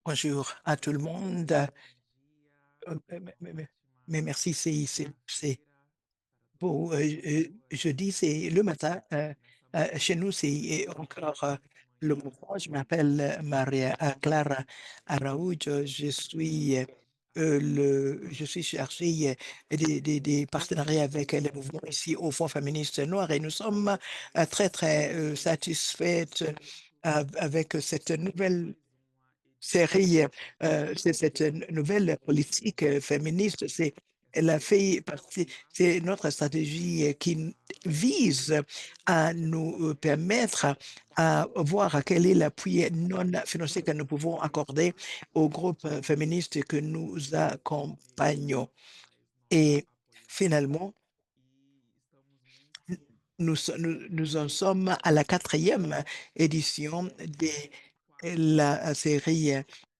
Bonjour à tout le monde. Mais merci, c'est beau. Jeudi, c'est le matin. Chez nous, c'est encore le mouvement. Je m'appelle Maria Clara Araújo. Je suis chargé des partenariats avec les mouvements ici au Fonds féministe noir et nous sommes très satisfaites avec cette nouvelle série, c'est cette nouvelle politique féministe, elle a fait partie, c'est notre stratégie qui vise à nous permettre à voir quel est l'appui non financier que nous pouvons accorder aux groupes féministes que nous accompagnons. Et finalement, nous en sommes à la quatrième édition de la série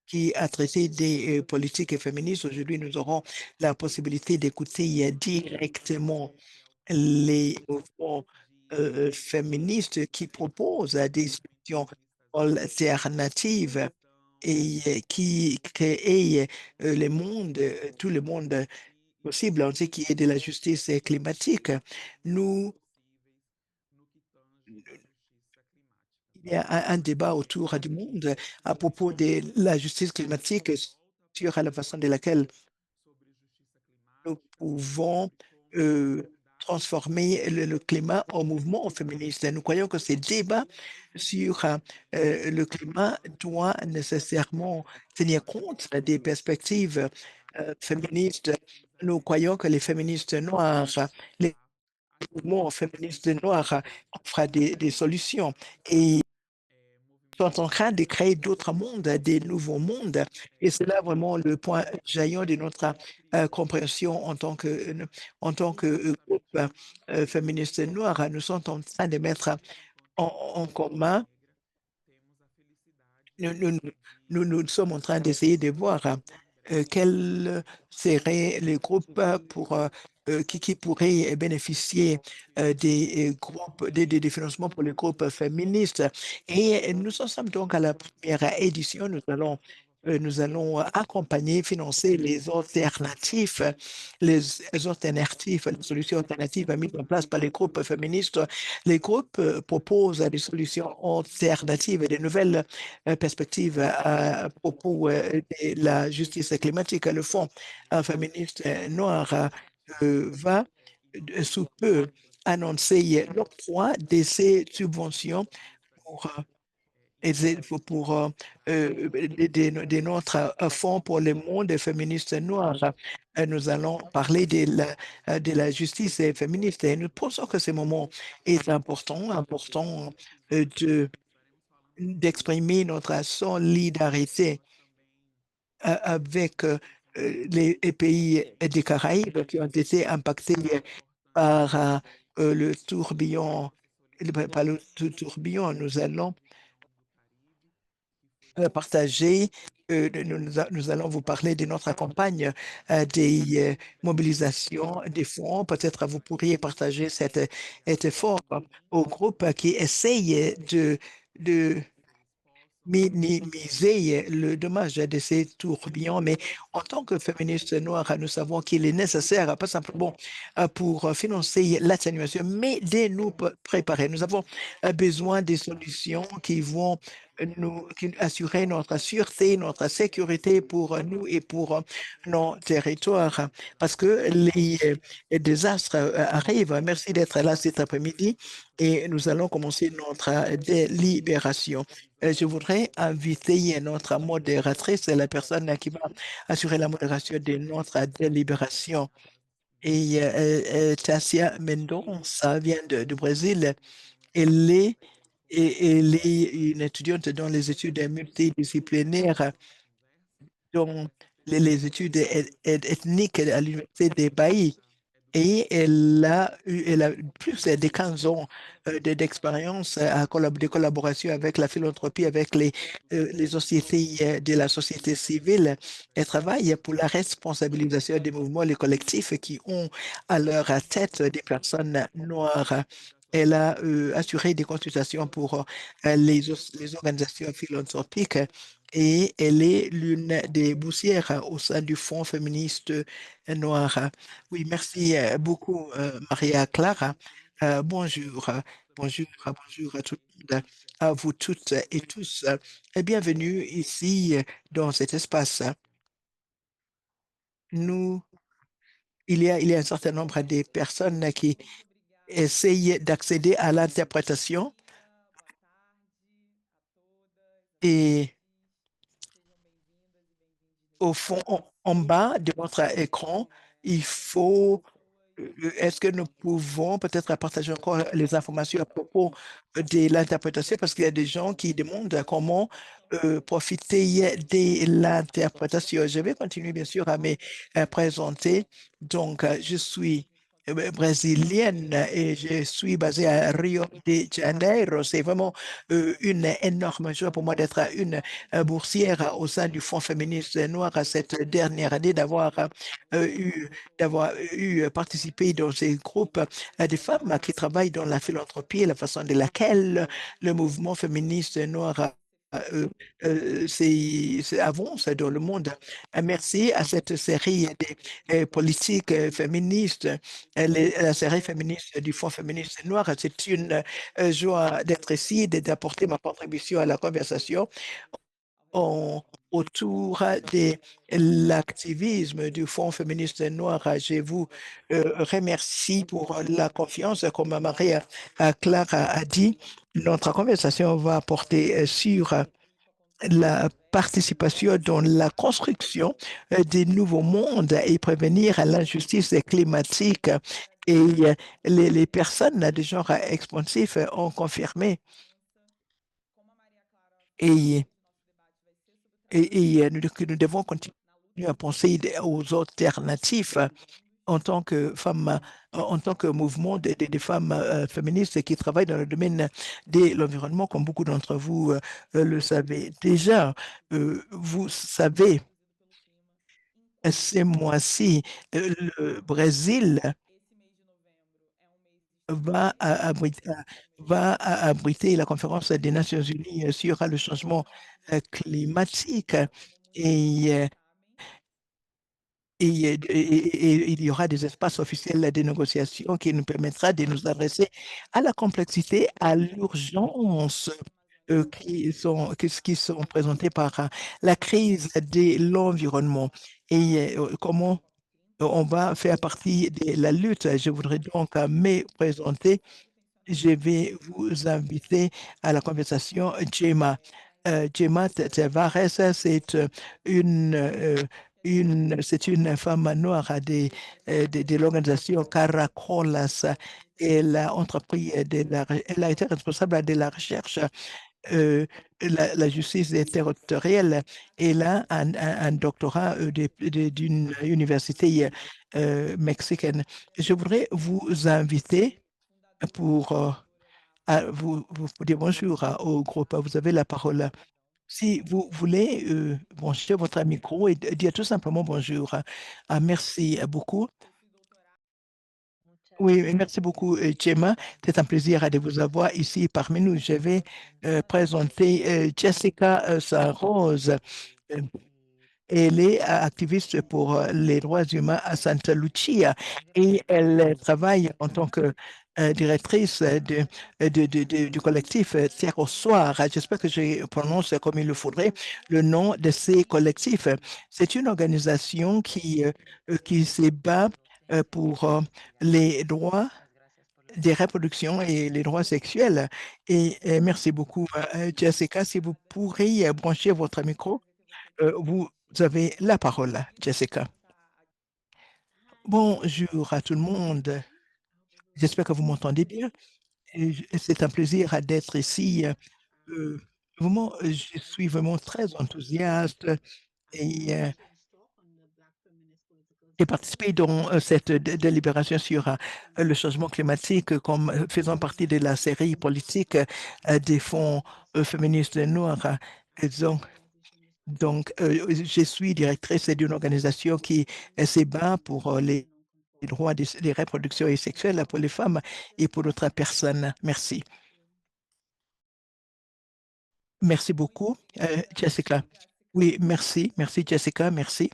qui a traité des politiques féministes. Aujourd'hui, nous aurons la possibilité d'écouter directement les mouvements féministes qui proposent des solutions alternatives et qui créent le monde, tout le monde possible en ce qui est de la justice climatique. Nous Il y a un débat autour du monde à propos de la justice climatique sur la façon de laquelle nous pouvons euh, transformer le climat en mouvement féministe. Nous croyons que ces débats sur le climat doit nécessairement tenir compte des perspectives féministes. Nous croyons que les féministes noirs, les mouvements féministes noirs offrent des solutions. Et sont en train de créer d'autres mondes, des nouveaux mondes. Et c'est là vraiment le point jaillant de notre compréhension en tant que groupe féministe noir. Nous sommes en train de mettre en commun, nous, nous, nous sommes en train d'essayer de voir quels seraient les groupes qui pourraient bénéficier des groupes, des financements pour les groupes féministes. Et nous en sommes donc à la première édition. Nous allons accompagner, financer les alternatives, les solutions alternatives mises en place par les groupes féministes. Les groupes proposent des solutions alternatives et de nouvelles perspectives à propos de la justice climatique. Le Fonds féministe noir va sous peu annoncer l'octroi de ces subventions pour de notre fonds pour le monde féministe noir. Nous allons parler de la justice féministe et nous pensons que ce moment est important d'exprimer notre solidarité avec les pays des Caraïbes qui ont été impactés par le tourbillon. Par le tourbillon, nous allons partager. Nous allons vous parler de notre campagne des mobilisations des fonds. Peut-être vous pourriez partager cet effort au groupe qui essaye de minimiser le dommage de ces tourbillons, mais en tant que féministes noirs, nous savons qu'il est nécessaire, pas simplement pour financer l'atténuation, mais de nous préparer. Nous avons besoin des solutions qui vont qui assurer notre sûreté, notre sécurité pour nous et pour nos territoires, parce que les désastres arrivent. Merci d'être là cet après-midi et nous allons commencer notre délibération. Je voudrais inviter notre modératrice, c'est la personne qui va assurer la modération de notre délibération. Et Tassia Mendonça vient du Brésil. Elle est, elle est une étudiante dans les études multidisciplinaires, dans les études ethniques à l'Université des Baha'i. Et elle a plus de 15 ans d'expérience de collaboration avec la philanthropie, avec les sociétés de la société civile. Elle travaille pour la responsabilisation des mouvements, les collectifs qui ont à leur tête des personnes noires. Elle a assuré des consultations pour les organisations philanthropiques et elle est l'une des boursières au sein du Fonds féministe noir. Oui, merci beaucoup, Maria Clara. Bonjour, bonjour, bonjour à tout le monde, à vous toutes et tous, et bienvenue ici dans cet espace. Nous, il y a un certain nombre de personnes qui essayent d'accéder à l'interprétation et au fond, en bas de votre écran, il faut est-ce que nous pouvons peut-être partager encore les informations à propos de l'interprétation parce qu'il y a des gens qui demandent comment profiter de l'interprétation. Je vais continuer bien sûr à me présenter. Donc, je suis brésilienne et je suis basée à Rio de Janeiro. C'est vraiment une énorme joie pour moi d'être une boursière au sein du Fonds féministe noir cette dernière année, eu d'avoir eu participé dans ces groupes des femmes qui travaillent dans la philanthropie et la façon de laquelle le mouvement féministe noir avance dans le monde. Merci à cette série de politiques féministes, la série féministe du Fonds féministe noir. C'est une joie d'être ici et d'apporter ma contribution à la conversation en- autour de l'activisme du Fonds féministe noir. Je vous remercie pour la confiance. Comme Maria Clara a dit, notre conversation va porter sur la participation dans la construction des nouveaux mondes et prévenir l'injustice climatique. Et les personnes de genre expansif ont confirmé. Et que nous devons continuer à penser aux alternatives en tant que femmes, en tant que mouvement des femmes féministes qui travaillent dans le domaine de l'environnement, comme beaucoup d'entre vous le savez déjà. Vous savez, ces mois-ci, le Brésil va abriter la conférence des Nations Unies sur le changement climatique. Et et il y aura des espaces officiels de négociation qui nous permettra de nous adresser à la complexité, à l'urgence qui sont présentées par la crise de l'environnement et comment on va faire partie de la lutte. Je voudrais donc me présenter. Je vais vous inviter à la conversation Gemma. Gemma Tavares, c'est c'est une femme noire de l'organisation Caracolas. Elle a entrepris elle a été responsable de la recherche, euh, la justice territoriale. Elle a un doctorat d'une université mexicaine. Je voudrais vous inviter pour vous dire bonjour au groupe. Vous avez la parole. Si vous voulez brancher votre micro et dire tout simplement bonjour. Merci beaucoup. Oui, merci beaucoup, Gemma. C'est un plaisir de vous avoir ici parmi nous. Je vais présenter Jessica Saint-Rose. Euh, Elle est activiste pour les droits humains à Santa Lucia et elle travaille en tant que directrice du collectif Terre au soir. J'espère que je prononce comme il le faudrait le nom de ces collectifs. C'est une organisation qui se bat pour les droits des reproductions et les droits sexuels. Et merci beaucoup, Jessica. Si vous pourriez brancher votre micro. Vous avez la parole, Jessica. Bonjour à tout le monde. J'espère que vous m'entendez bien. C'est un plaisir d'être ici. Euh, Vraiment, je suis vraiment très enthousiaste et, euh, et participer dans cette délibération sur le changement climatique comme faisant partie de la série politique des fonds féministes noirs. Et je suis directrice d'une organisation qui se bat pour les droits des reproductions et sexuelles pour les femmes et pour d'autres personnes. Merci. Merci beaucoup, Jessica. Oui, merci, merci Jessica, merci.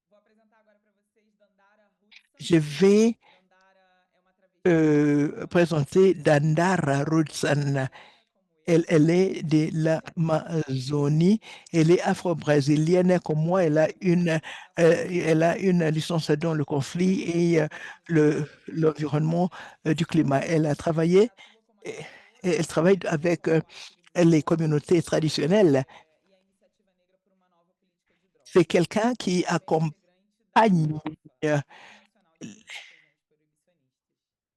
Vou apresentar agora para vocês Dandara Hudson. Je vais Dandara é uma travesti présenter Dandara Roots. afro-brasileira, como eu, Elle est de e l'Amazonie, elle est afro-brésilienne comme moi, elle a une licence dans le conflit et l'environnement du climat. Elle a travaillé, atua como et, terapeuta et elle travaille avec faz parte les communautés traditionnelles. e a Iniciativa Negra por uma Nova Política de C'est Drogas. quelqu'un qui Ela é accompagne, integrante da OFA, euh, Liga Nacional de Feministas Antiproibicionistas.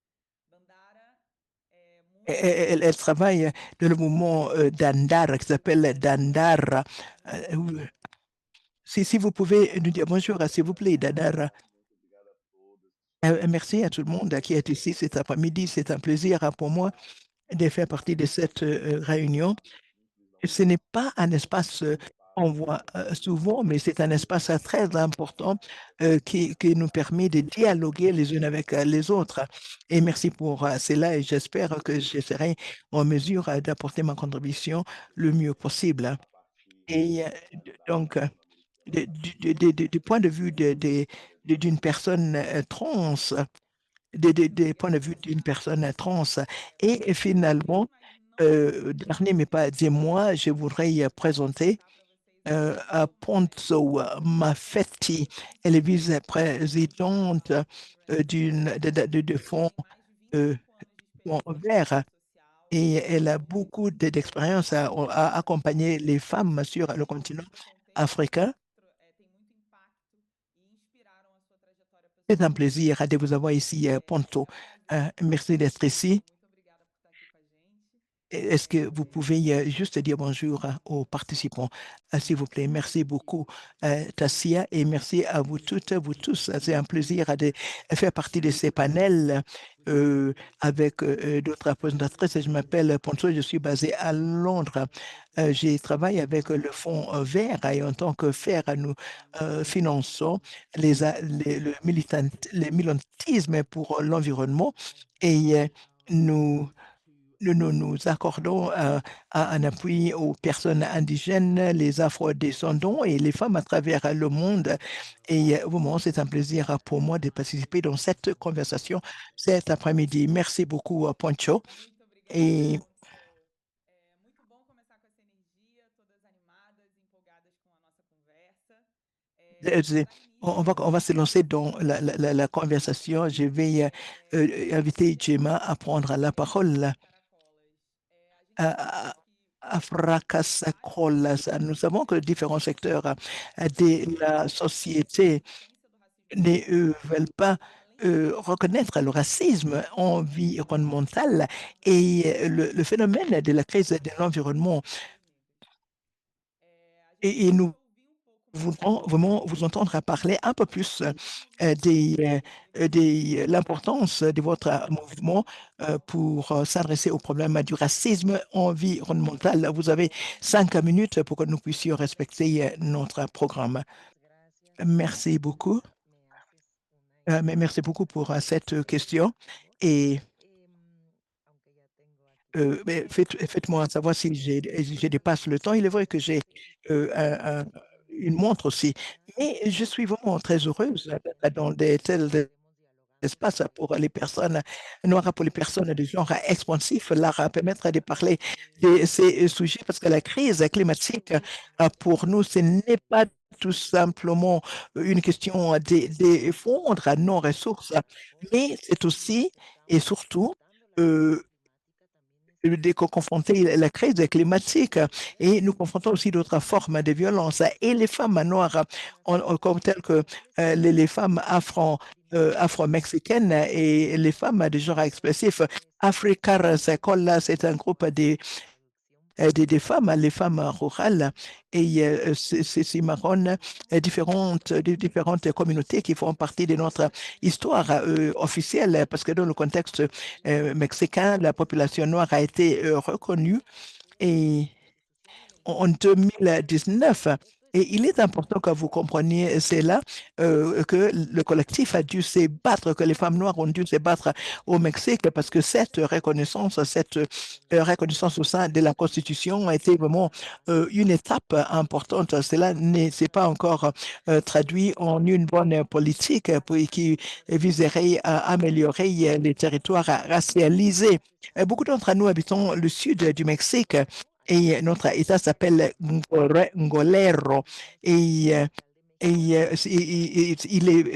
Dandara é muito elle travaille dans le mouvement Dandara, qui s'appelle Dandara. Oui. Si vous pouvez nous dire bonjour, s'il vous plaît, Dandara. Merci à tout le monde qui est ici cet après-midi. C'est un plaisir pour moi de faire partie de cette réunion. Ce n'est pas un espace qu'on voit souvent, mais c'est un espace très important qui nous permet de dialoguer les unes avec les autres. Et merci pour cela et j'espère que je serai en mesure d'apporter ma contribution le mieux possible. Et donc, du point de vue d'une personne trans, des points de vue d'une personne trans. Et finalement, dernier mais pas dis moi, je voudrais présenter à Ponzo Mafetti. Elle est vice-présidente de fonds euh, Fonds vert et elle a beaucoup d'expérience à accompagner les femmes sur le continent africain. tem muito impacto e inspiraram a sua trajetória C'est un pessoal. plaisir de vous avoir ici, Ponto. Para começar, Merci d'être ici. muito obrigada por estar aqui com a gente. Est-ce que vous pouvez juste dire bonjour aux participants, s'il vous plaît? Merci beaucoup, Tassia, et merci à vous toutes, vous tous. C'est un plaisir de faire partie de ces panels avec d'autres présentatrices. Je m'appelle Poncho, je suis basé à Londres. Je travaille avec le Fonds vert et en tant que FAIR, nous finançons le militantisme pour l'environnement et nous nous accordons un appui aux personnes indigènes, les afro-descendants et les femmes à travers le monde. Et vraiment, c'est un plaisir pour moi de participer dans cette conversation cet après-midi. Merci beaucoup, Poncho. Muito obrigada, Et Ponto. É muito bom começar com essa energia, todas animadas, empolgadas com a nossa conversa. Para euh, dar início, on va se lancer dans la conversation. Je vais inviter Gemma à prendre la parole. caracolas, a gente sabe À, que à vários Fracassacolas. setores Nous savons que différents secteurs de la a société existência do racismo ne estrutural, veulent pas além de reconnaître le racisme environnemental et le phénomène de la crise de l'environnement. negras. A gente Et queria nous ouvir um pouco mais voudrons vraiment vous entendre parler un peu plus de l'importance de votre mouvement pour s'adresser au problème du racisme environnemental. Vous avez 5 minutes pour que nous puissions respecter notre programme. Merci beaucoup. Mais merci beaucoup pour cette question. Et mais faites-moi savoir si je dépasse le temps. Il est vrai que j'ai une montre aussi. Mais je suis vraiment très heureuse dans des tels espaces pour les personnes noires, pour les personnes de genre expansif, là, permettre de parler de ces sujets parce que la crise climatique, pour nous, ce n'est pas tout simplement une question d'effondre à nos ressources, mais c'est aussi et surtout euh, de confronter la crise climatique et nous confrontons aussi d'autres formes de violence. Et les femmes noires, comme telles que les femmes afro-mexicaines et les femmes de genre expressif, Africa Secola, c'est un groupe des femmes, les femmes rurales et ces marronnes, différentes communautés qui font partie de notre histoire officielle, parce que dans le contexte mexicain, la population noire a été reconnue et en 2019. Et il est important que vous compreniez cela, que le collectif a dû se battre, que les femmes noires ont dû se battre au Mexique parce que cette reconnaissance au sein de la Constitution a été vraiment une étape importante. Cela n'est c'est pas encore traduit en une bonne politique qui viserait à améliorer les territoires racialisés. Beaucoup d'entre nous habitons le sud du Mexique et notre État s'appelle Ngolero et, il est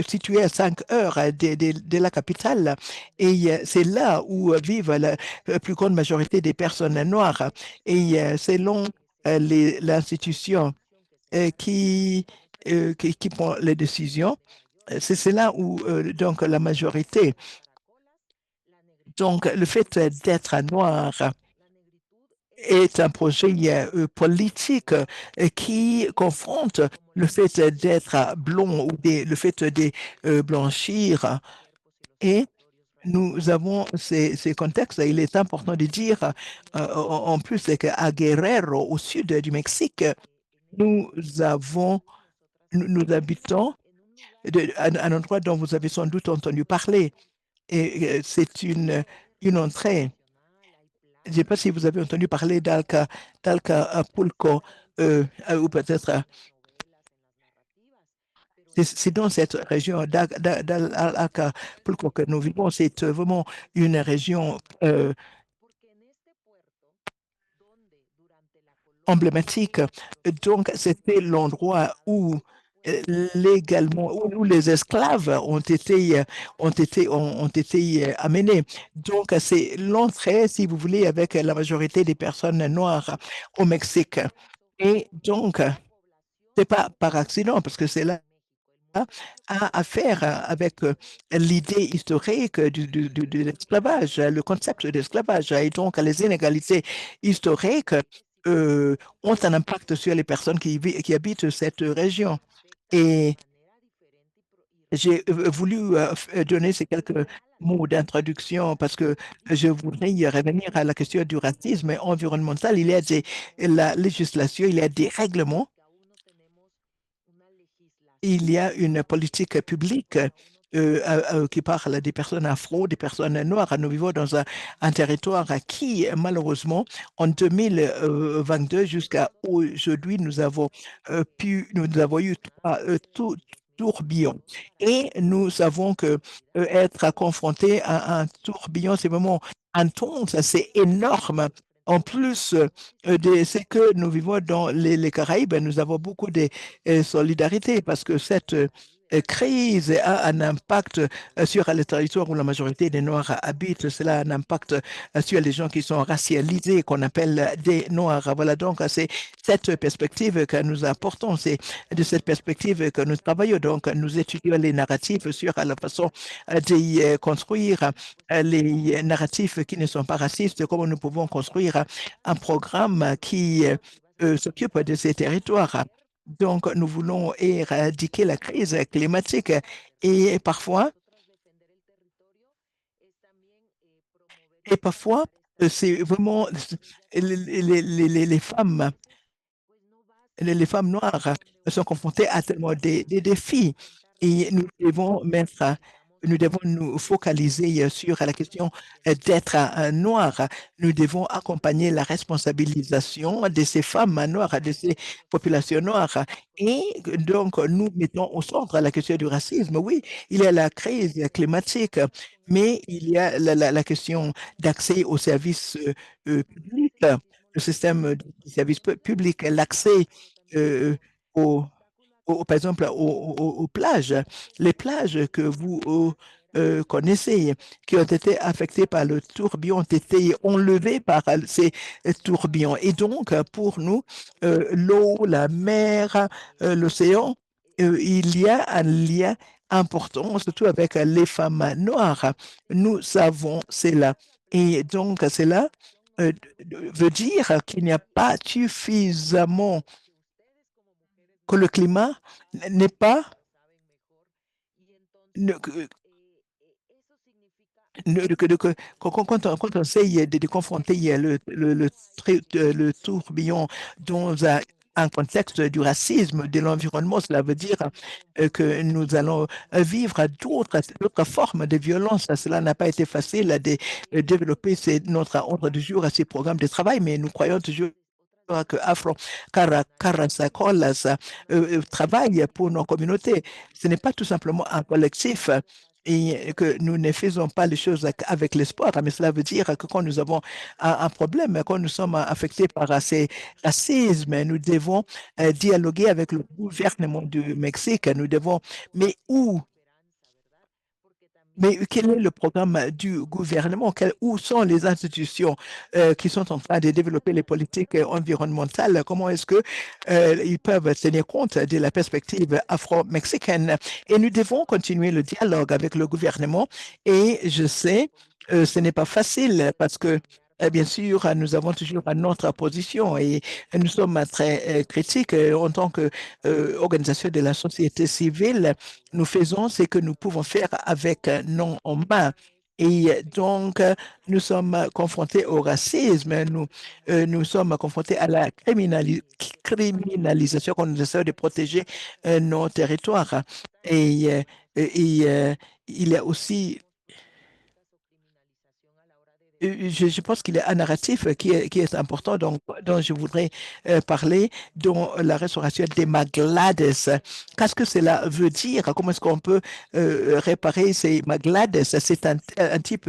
situé à 5 heures de la capitale et c'est là où vivent la plus grande majorité des personnes noires. Et selon l'institution qui prend les décisions, c'est là où donc la majorité, donc le fait d'être noir est un projet politique qui confronte le fait d'être blond ou le fait de blanchir. Et nous avons ces contextes. Il est important de dire en plus qu'à Guerrero, au sud du Mexique, nous avons, nous habitons un endroit dont vous avez sans doute entendu parler. Et c'est une entrée. Je ne sais pas si vous avez entendu parler d'Alcapulco, ou peut-être c'est dans cette région d'Alcapulco que nous vivons. C'est vraiment une région emblématique. Donc, c'était l'endroit où légalement, où les esclaves ont été amenés. Donc, c'est l'entrée, si vous voulez, avec la majorité des personnes noires au Mexique. Et donc, c'est pas par accident, parce que c'est là a à faire avec l'idée historique de l'esclavage, le concept d'esclavage. Et donc, les inégalités historiques ont un impact sur les personnes qui habitent cette région. Et j'ai voulu donner ces quelques mots d'introduction parce que je voudrais y revenir à la question du racisme environnemental. Il y a la législation, il y a des règlements, il y a une politique publique qui parle des personnes afro, des personnes noires. Nous vivons dans un territoire qui, malheureusement, en 2022 jusqu'à aujourd'hui, nous avons eu tout tourbillon. Et nous savons que être confronté à un tourbillon, c'est vraiment intense, c'est énorme. En plus de ce que nous vivons dans les Caraïbes, nous avons beaucoup de solidarité parce que cette crise a un impact sur le territoire où la majorité des Noirs habitent. Cela a un impact sur les gens qui sont racialisés, qu'on appelle des Noirs. Voilà donc, c'est cette perspective que nous apportons, c'est de cette perspective que nous travaillons. Donc, nous étudions les narratifs sur la façon de construire les narratifs qui ne sont pas racistes, comment nous pouvons construire un programme qui s'occupe de ces territoires. Donc, nous voulons éradiquer la crise climatique et parfois, et parfois, c'est vraiment les femmes les femmes noires sont confrontées à tellement des défis et nous devons nous focaliser sur la question d'être noir. Nous devons accompagner la responsabilisation de ces femmes noires, de ces populations noires. Et donc, nous mettons au centre la question du racisme. Oui, il y a la crise climatique, mais il y a la question d'accès aux services publics, le système de services publics, l'accès euh, aux, par exemple, aux plages. Les plages que vous connaissez, qui ont été affectées par le tourbillon, ont été enlevées par ces tourbillons. Et donc, pour nous, l'eau, la mer, l'océan, il y a un lien important, surtout avec les femmes noires. Nous savons cela. Et donc, cela veut dire qu'il n'y a pas suffisamment que le climat n'est pas, ne- que- quand on essaye de confronter le tourbillon dans un contexte du racisme, de l'environnement. Cela veut dire que nous allons vivre d'autres formes de violence. Cela n'a pas été facile de développer notre ordre du jour à ces programmes de travail, mais nous croyons toujours que Afro Caracolas travaille pour nos communautés. Ce n'est pas tout simplement un collectif et que nous ne faisons pas les choses avec l'espoir, mais cela veut dire que quand nous avons un problème, quand nous sommes affectés par ces racismes, nous devons dialoguer avec le gouvernement du Mexique. Nous devons, mais où mais quel est le programme du gouvernement? Où sont les institutions qui sont en train de développer les politiques environnementales? Comment est-ce que ils peuvent tenir compte de la perspective afro-mexicaine? Et nous devons continuer le dialogue avec le gouvernement. Et je sais, ce n'est pas facile parce que bien sûr, nous avons toujours notre position et nous sommes très critiques en tant qu'organisation de la société civile. Nous faisons ce que nous pouvons faire avec nos mains. Et donc, nous sommes confrontés au racisme, nous sommes confrontés à la criminalisation quand nous essayons de protéger nos territoires. Et, il y a aussi je pense qu'il y a un narratif qui est important, dont je voudrais parler, dont la restauration des Maglades. Qu'est-ce que cela veut dire? Comment est-ce qu'on peut réparer ces Maglades? C'est un type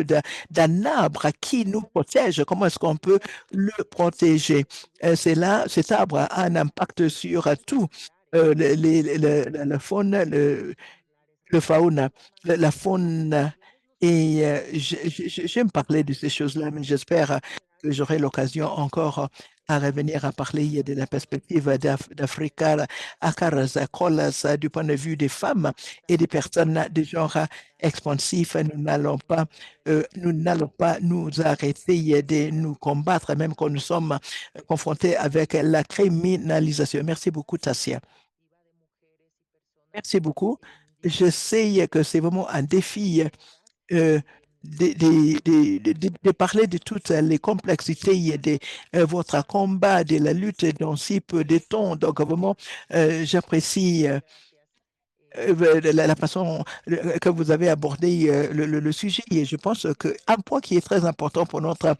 d'un arbre qui nous protège. Comment est-ce qu'on peut le protéger? Cet arbre a un impact sur tout. La faune, le faune, la faune. Et j'aime parler de ces choses-là, mais j'espère que j'aurai l'occasion encore à revenir à parler de la perspective d'Africa, à Colas, du point de vue des femmes et des personnes de genre expansif. Nous n'allons pas nous arrêter de nous combattre, même quand nous sommes confrontés avec la criminalisation. Merci beaucoup, Tassia. Merci beaucoup. Je sais que c'est vraiment un défi euh, de parler de toutes les complexités de votre combat, de la lutte dans si peu de temps. Donc, vraiment, j'apprécie la façon que vous avez abordé le sujet. Et je pense qu'un point qui est très important pour notre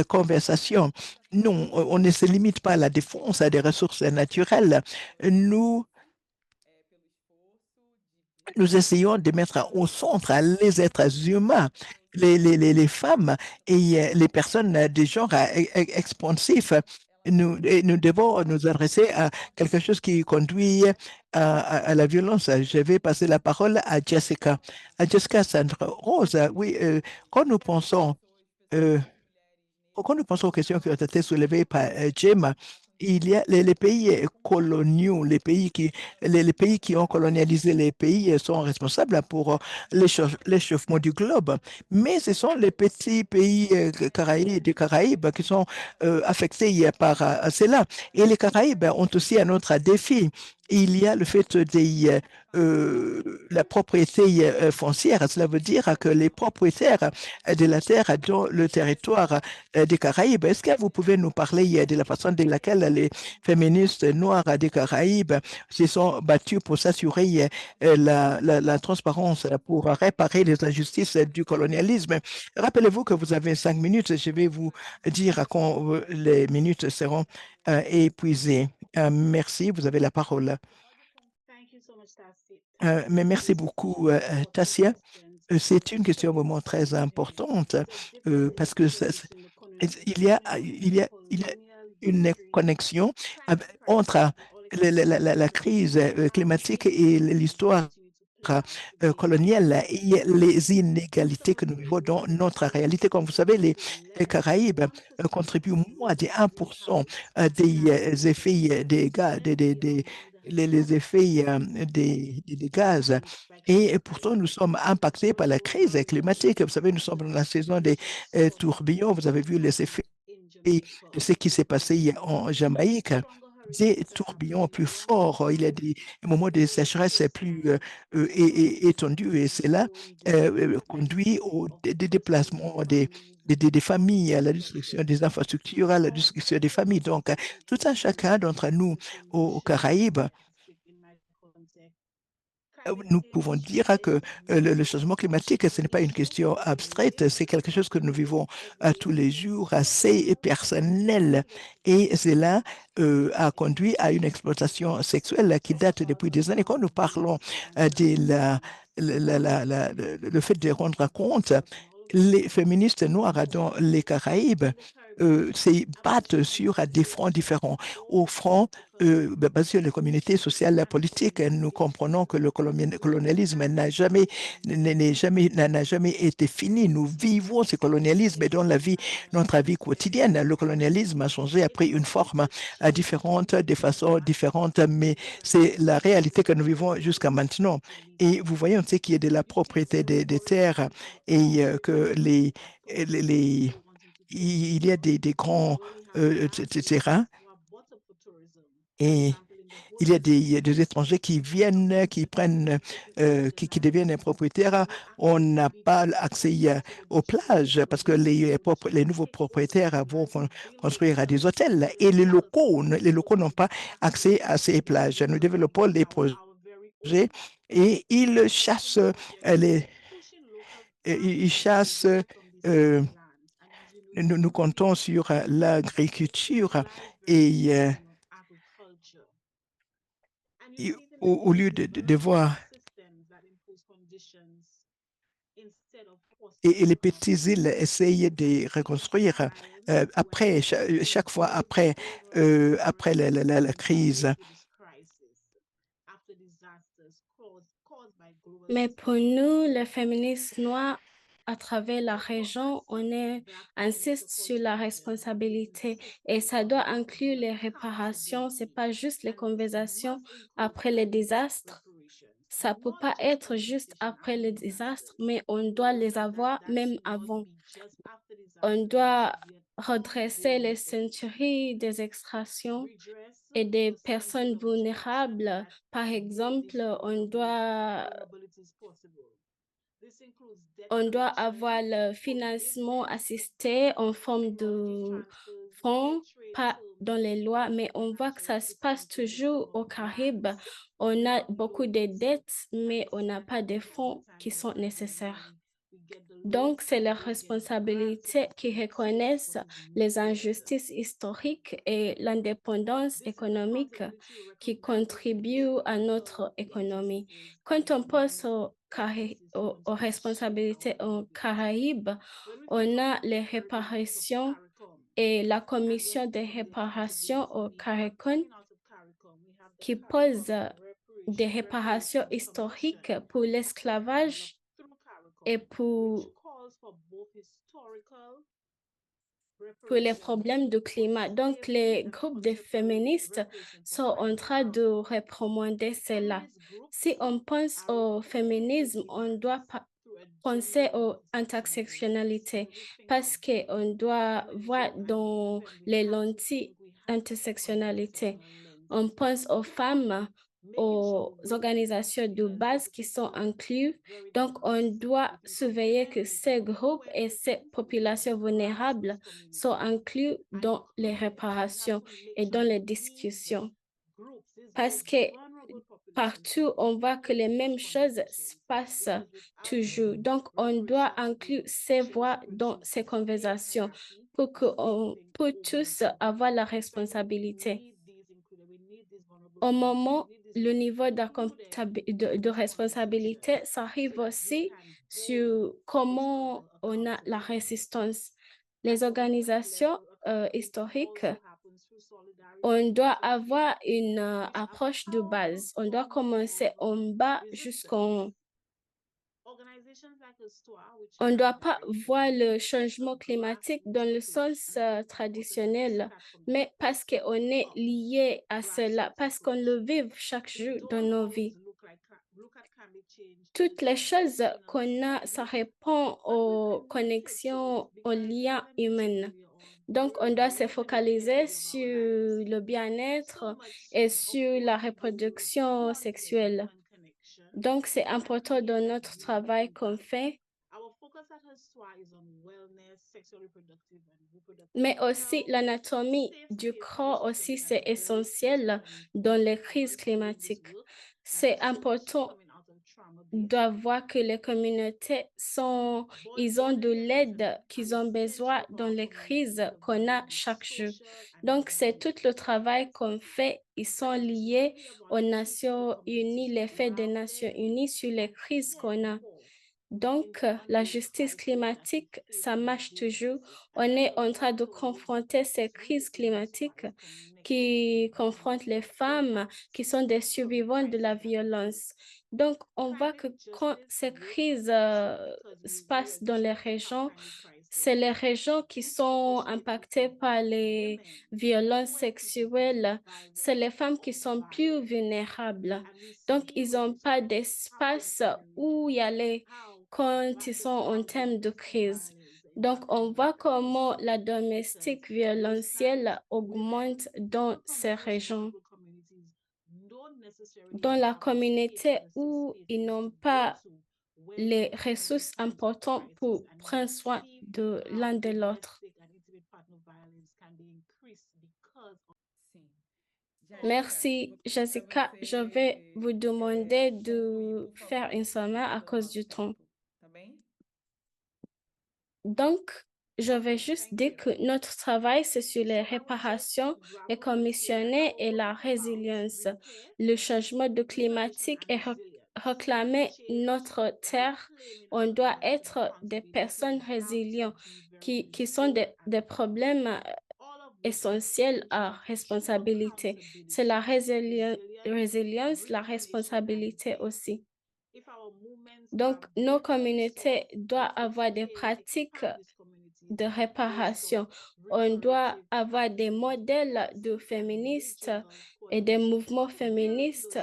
conversation, non, on ne se limite pas à la défense des ressources naturelles. Nous nous essayons de mettre au centre les êtres humains, les femmes et les personnes de genre expansif. Nous devons nous adresser à quelque chose qui conduit à la violence. Je vais passer la parole à Jessica. À Jessica Sandra Rose, oui, euh, quand nous pensons aux questions qui ont été soulevées par Jim, il y a les pays coloniaux, les pays qui ont colonialisé les pays sont responsables pour l'échauffement du globe. Mais ce sont les petits pays des Caraïbes qui sont affectés par cela. Et les Caraïbes ont aussi un autre défi. Il y a le fait la propriété foncière. Cela veut dire que les propriétaires de la terre dans le territoire des Caraïbes. Est-ce que vous pouvez nous parler de la façon de laquelle les féministes noires des Caraïbes se sont battues pour s'assurer la transparence, pour réparer les injustices du colonialisme? Rappelez-vous que vous avez 5 minutes. Je vais vous dire quand les minutes seront épuisées. Merci, vous avez la parole. Mais merci beaucoup, Tassia. C'est une question vraiment très importante parce que il y a une connexion entre la crise climatique et l'histoire coloniale et les inégalités que nous vivons dans notre réalité. Comme vous savez, les Caraïbes contribuent moins de 1% des effets des gaz, les effets des gaz. Et pourtant, nous sommes impactés par la crise climatique. Vous savez, nous sommes dans la saison des tourbillons. Vous avez vu les effets de ce qui s'est passé en Jamaïque. des tourbillons plus forts, il y a des moments de sécheresse plus étendus et cela conduit au des déplacements des familles, à la destruction des infrastructures, à la destruction des familles. Donc, tout un chacun d'entre nous aux Caraïbes, nous pouvons dire que le changement climatique, ce n'est pas une question abstraite, c'est quelque chose que nous vivons tous les jours, assez personnel. Et cela a conduit à une exploitation sexuelle qui date depuis des années. Quand nous parlons de le fait de rendre compte, les féministes noires dans les Caraïbes se battent sur des fronts différents. Au front basé sur les communautés sociales et politiques, nous comprenons que le colonialisme n'a jamais été fini. Nous vivons ce colonialisme dans notre vie quotidienne. Le colonialisme a changé, a pris une forme différente, de façon différente, mais c'est la réalité que nous vivons jusqu'à maintenant. Et vous voyez, on sait qu'il y a de la propriété des terres et que il y a des grands terrains et il y a des étrangers qui viennent, qui prennent, qui deviennent propriétaires. On n'a pas accès aux plages parce que les nouveaux propriétaires vont construire des hôtels et les locaux n'ont pas accès à ces plages. Nous développons des projets et ils chassent nous comptons sur l'agriculture et, au lieu de voir et les petites îles essayent de reconstruire après, chaque fois après la crise. Mais pour nous, les féministes noirs, à travers la région, insiste sur la responsabilité et ça doit inclure les réparations. C'est pas juste les conversations après les désastres. Ça peut pas être juste après les désastres, mais on doit les avoir même avant. On doit redresser les centuries des extractions et des personnes vulnérables. Par exemple, on doit avoir le financement assisté en forme de fonds, pas dans les lois, mais on voit que ça se passe toujours au Caraïbes. On a beaucoup de dettes, mais on n'a pas de fonds qui sont nécessaires. Donc, c'est leur responsabilité qui reconnaissent les injustices historiques et l'indépendance économique qui contribuent à notre économie. Quand on pense aux responsabilités aux Caraïbes, on a les réparations et la commission des réparations au CARICOM qui pose des réparations historiques pour l'esclavage et pour les problèmes de climat. Donc, les groupes de féministes sont en train de réprimander cela. Si on pense au féminisme, on doit penser aux intersectionnalités parce qu'on doit voir dans les lentilles intersectionnalité. On pense aux femmes, aux organisations de base qui sont incluses. Donc, on doit surveiller que ces groupes et ces populations vulnérables sont inclus dans les réparations et dans les discussions. Parce que partout, on voit que les mêmes choses se passent toujours. Donc, on doit inclure ces voix dans ces conversations pour qu'on puisse tous avoir la responsabilité. Au moment, le niveau de responsabilité s'arrive aussi sur comment on a la résistance. Les organisations historiques, on doit avoir une approche de base. On doit commencer en bas jusqu'en... On ne doit pas voir le changement climatique dans le sens traditionnel, mais parce qu'on est lié à cela, parce qu'on le vit chaque jour dans nos vies. Toutes les choses qu'on a, ça répond aux connexions, aux liens humains. Donc, on doit se focaliser sur le bien-être et sur la reproduction sexuelle. Donc, c'est important dans notre travail qu'on fait, mais aussi l'anatomie du corps aussi, c'est essentiel dans les crises climatiques. C'est important doivent voir que les communautés ils ont de l'aide qu'ils ont besoin dans les crises qu'on a chaque jour. Donc, c'est tout le travail qu'on fait. Ils sont liés aux Nations Unies, l'effet des Nations Unies sur les crises qu'on a. Donc, la justice climatique, ça marche toujours. On est en train de confronter ces crises climatiques qui confrontent les femmes qui sont des survivantes de la violence. Donc, on voit que quand ces crises se passent dans les régions, c'est les régions qui sont impactées par les violences sexuelles. C'est les femmes qui sont plus vulnérables. Donc, ils n'ont pas d'espace où y aller quand ils sont en termes de crise. Donc, on voit comment la domestique violentielle augmente dans ces régions, dans la communauté où ils n'ont pas les ressources importantes pour prendre soin de l'un de l'autre. Sim. Jéssica, Merci, muito bom para Jessica. Je vais você vous demander concluir, de por faire favor, une sommaire à cause nosso du temps. tempo, tá bem? Donc, je vais juste dire que notre travail, c'est sur les réparations, les commissionner et la résilience. Le changement de climatique et réclamer notre terre. On doit être des personnes résilientes qui sont des problèmes essentiels à responsabilité. C'est la résilience, la responsabilité aussi. Donc, nos communautés doivent avoir des pratiques de réparation. On doit avoir des modèles de féministes et des mouvements féministes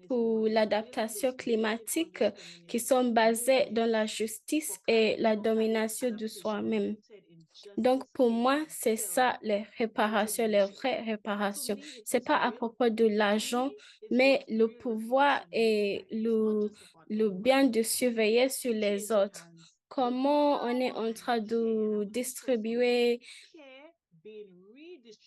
pour l'adaptation climatique qui sont basés dans la justice et la domination de soi-même. Donc, pour moi, c'est ça les réparations, les vraies réparations. C'est pas à propos de l'argent, mais le pouvoir et le bien de surveiller sur les autres. Comment on est en train de distribuer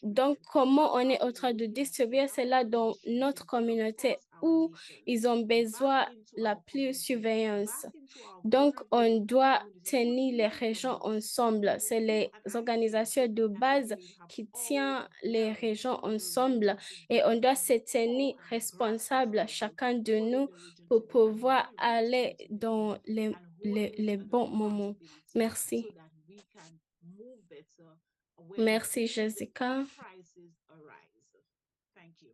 donc, comment on est en train de distribuer cela dans notre communauté où ils ont besoin la plus surveillance. Donc, on doit tenir les régions ensemble. C'est les organisations de base qui tiennent les régions ensemble et on doit se tenir responsables, chacun de nous, pour pouvoir aller dans les bons moments. Merci. Merci, Jessica. Thank you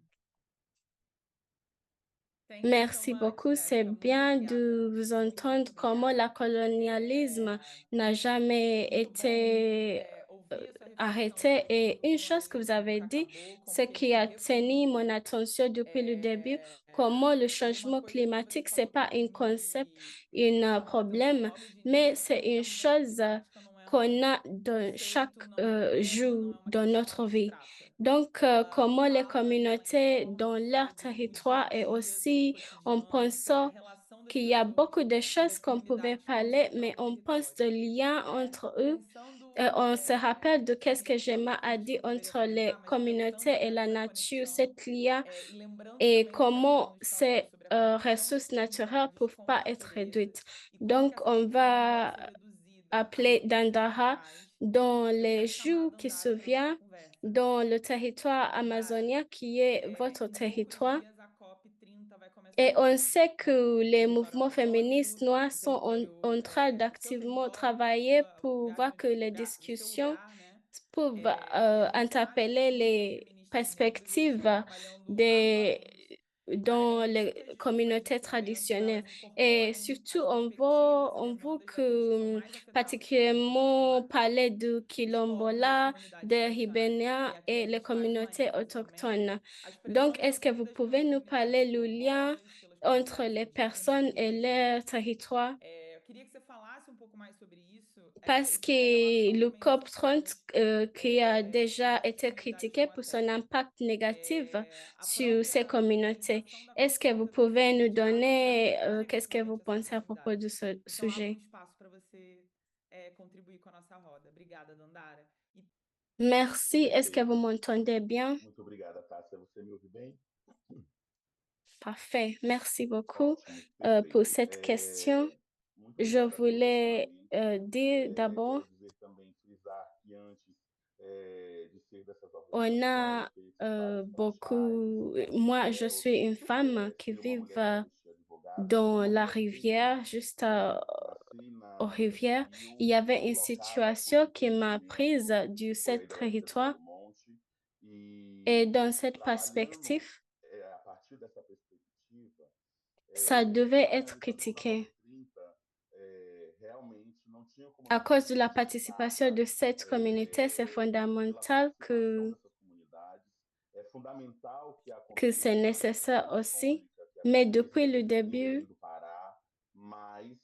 so Merci much, beaucoup. C'est Jéssica. Muito bien obrigada. de vous entendre Muito comment obrigada. le colonialisme n'a jamais Muito bom été ouvir a sua reflexão arrêté. sobre como Et que o une chose que vous colonialismo avez nunca dit, acabou, como ce que ele qui se a tenu mon reproduziu, attention depuis le début, comment le e uma changement coisa que você climatique, c'est falou pas un concept, un que me bateu muito problème, logo de mais início c'est foi que une a mudança chose climática não é qu'on um a dans chaque conceito, não é um tema, não jour é uma dans questão notre vie. abstrata. Donc, Ela comment les fala realmente communautés como dans isso leur vive no territoire dia a et dia, aussi no en cotidiano, sobre a pensant relação das qu'il y a pessoas beaucoup de e das choses qu'on pouvait comunidades com o parler, seu mais próprio on pense de território, liens né? entre eux. Pensando, On se rappelle de qu'est-ce que não Gemma sei a como isso dit poderia entre les começar, mas communautés pensando et la nessa nature, conexão, cette lien e lembrando et também do que a comment Jones falou ces sobre a conexão das ressources naturelles comunidades peuvent com pas a être natureza réduites. e como que Donc, essa on questão não pode va ser reduzida a appeler medidas Dandara ambientais. dans Eu les quero chamar a jours qui se Dandara para nossa viennent conversa. dans le territoire Dandara, amazonien qui est votre em poucos territoire. dias a COP 30 vai Et começar on no sait que les território mouvements féministes amazônico, noirs no sont território en train do seu d'activement território, da travailler sua, o pour lugar voir de que les do seu discussions lugar, né? peuvent E a gente sabe que interpeller os movimentos les feministas negros eles estão perspectives trabalhando des, arduamente para dans les garantir as direições communautés desse momento, que elas traditionnelles. Et incorporem surtout, as perspectivas e on veut demandas daqueles que são que mais afetados pelas mudanças particulièrement climáticas, parler de os povos e as Quilombola, comunidades des tradicionais. E Ribéniens aqui a et les gente faz uma communautés ênfase também autochtones. às Donc, est-ce que pressões vous pelas pouvez nous comunidades parler le lien quilombolas, pelas entre comunidades les indígenas personnes e et ribeirinhas. leur territoire? Eu queria que você falasse um pouco mais sobre isso, Parce em que relação le também a essas COP30, qui a déjà das été comunidades critiqué com pour son acesso. impact négatif A sur ces própria communautés. organização da Est-ce que vous COP30 pouvez nous já donner, considera qu'est-ce que vous negativamente essas pensez à propos comunidades? de ce Então, abro um sujet? espaço para você contribuir com a nossa roda. Obrigada, Dandara. E Merci. Est-ce que vous Perfeito. m'entendez bien? Muito obrigada, Tássia. Você me ouve bem? Parfait. Merci beaucoup, Ótimo, pour perfeito. cette question. Muito Je obrigada pelo voulais, questionamento. dire d'abord, Quero dizer também, frisar que antes de ser dessas on organizações, a, felicidades para Chay, beaucoup moi, je Carol, suis une femme qui fui uma vive, mulher travesti advogada, dans uma la mulher trans. rivière, juste, Nasci aux na ilha do rivières. Rio, Il y avait une deslocada por situation qui m'a prise impedimento, du foi a ce hidroelétrica territoire do Monte, et e dans cette trabalhando perspective, a partir dessa perspectiva, ça devait a être realização da critiqué. COP30 realmente não tinha como À não cause ser de la participation criticada de cette communauté, c'est pela fondamental participação dessas comunidades. É fundamental que a que c'est contribuição nécessaire aussi. amazônica, que Mais aconteça depuis le no Belém début, do Pará, mas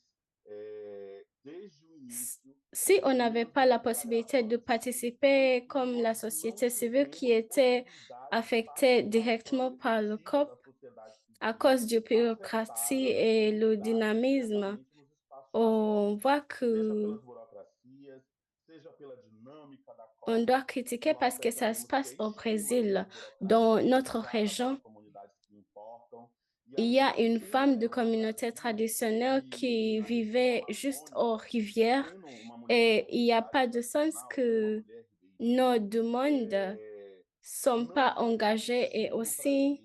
desde o início, si os on n'avait primeiros pas la possibilité de detalhadores foi participer que comme la nós não société civile qui tivemos était possibilidade de affectée participação directement par le efetiva COP da sociedade à civil cause de bureaucratie afetada das et le comunidades dynamisme, diretamente nos espaços da COP, on voit seja que pelas burocracias, seja pela dinâmica da on COP. doit critiquer Nós parce que ça se percebemos que passe é au Brésil, extremamente dans burocrático notre para as région. comunidades que importam. E Il as y a une fronteiras femme de de uma communauté burocracia traditionnelle que qui na região vivait juste aux amazônica, rivières sendo uma mulher de et il n'y a comunidade pas de sens tradicional, sendo uma que mulher ribeirinha, nos demandes sont não pas faz engagées et sentido para a aussi gente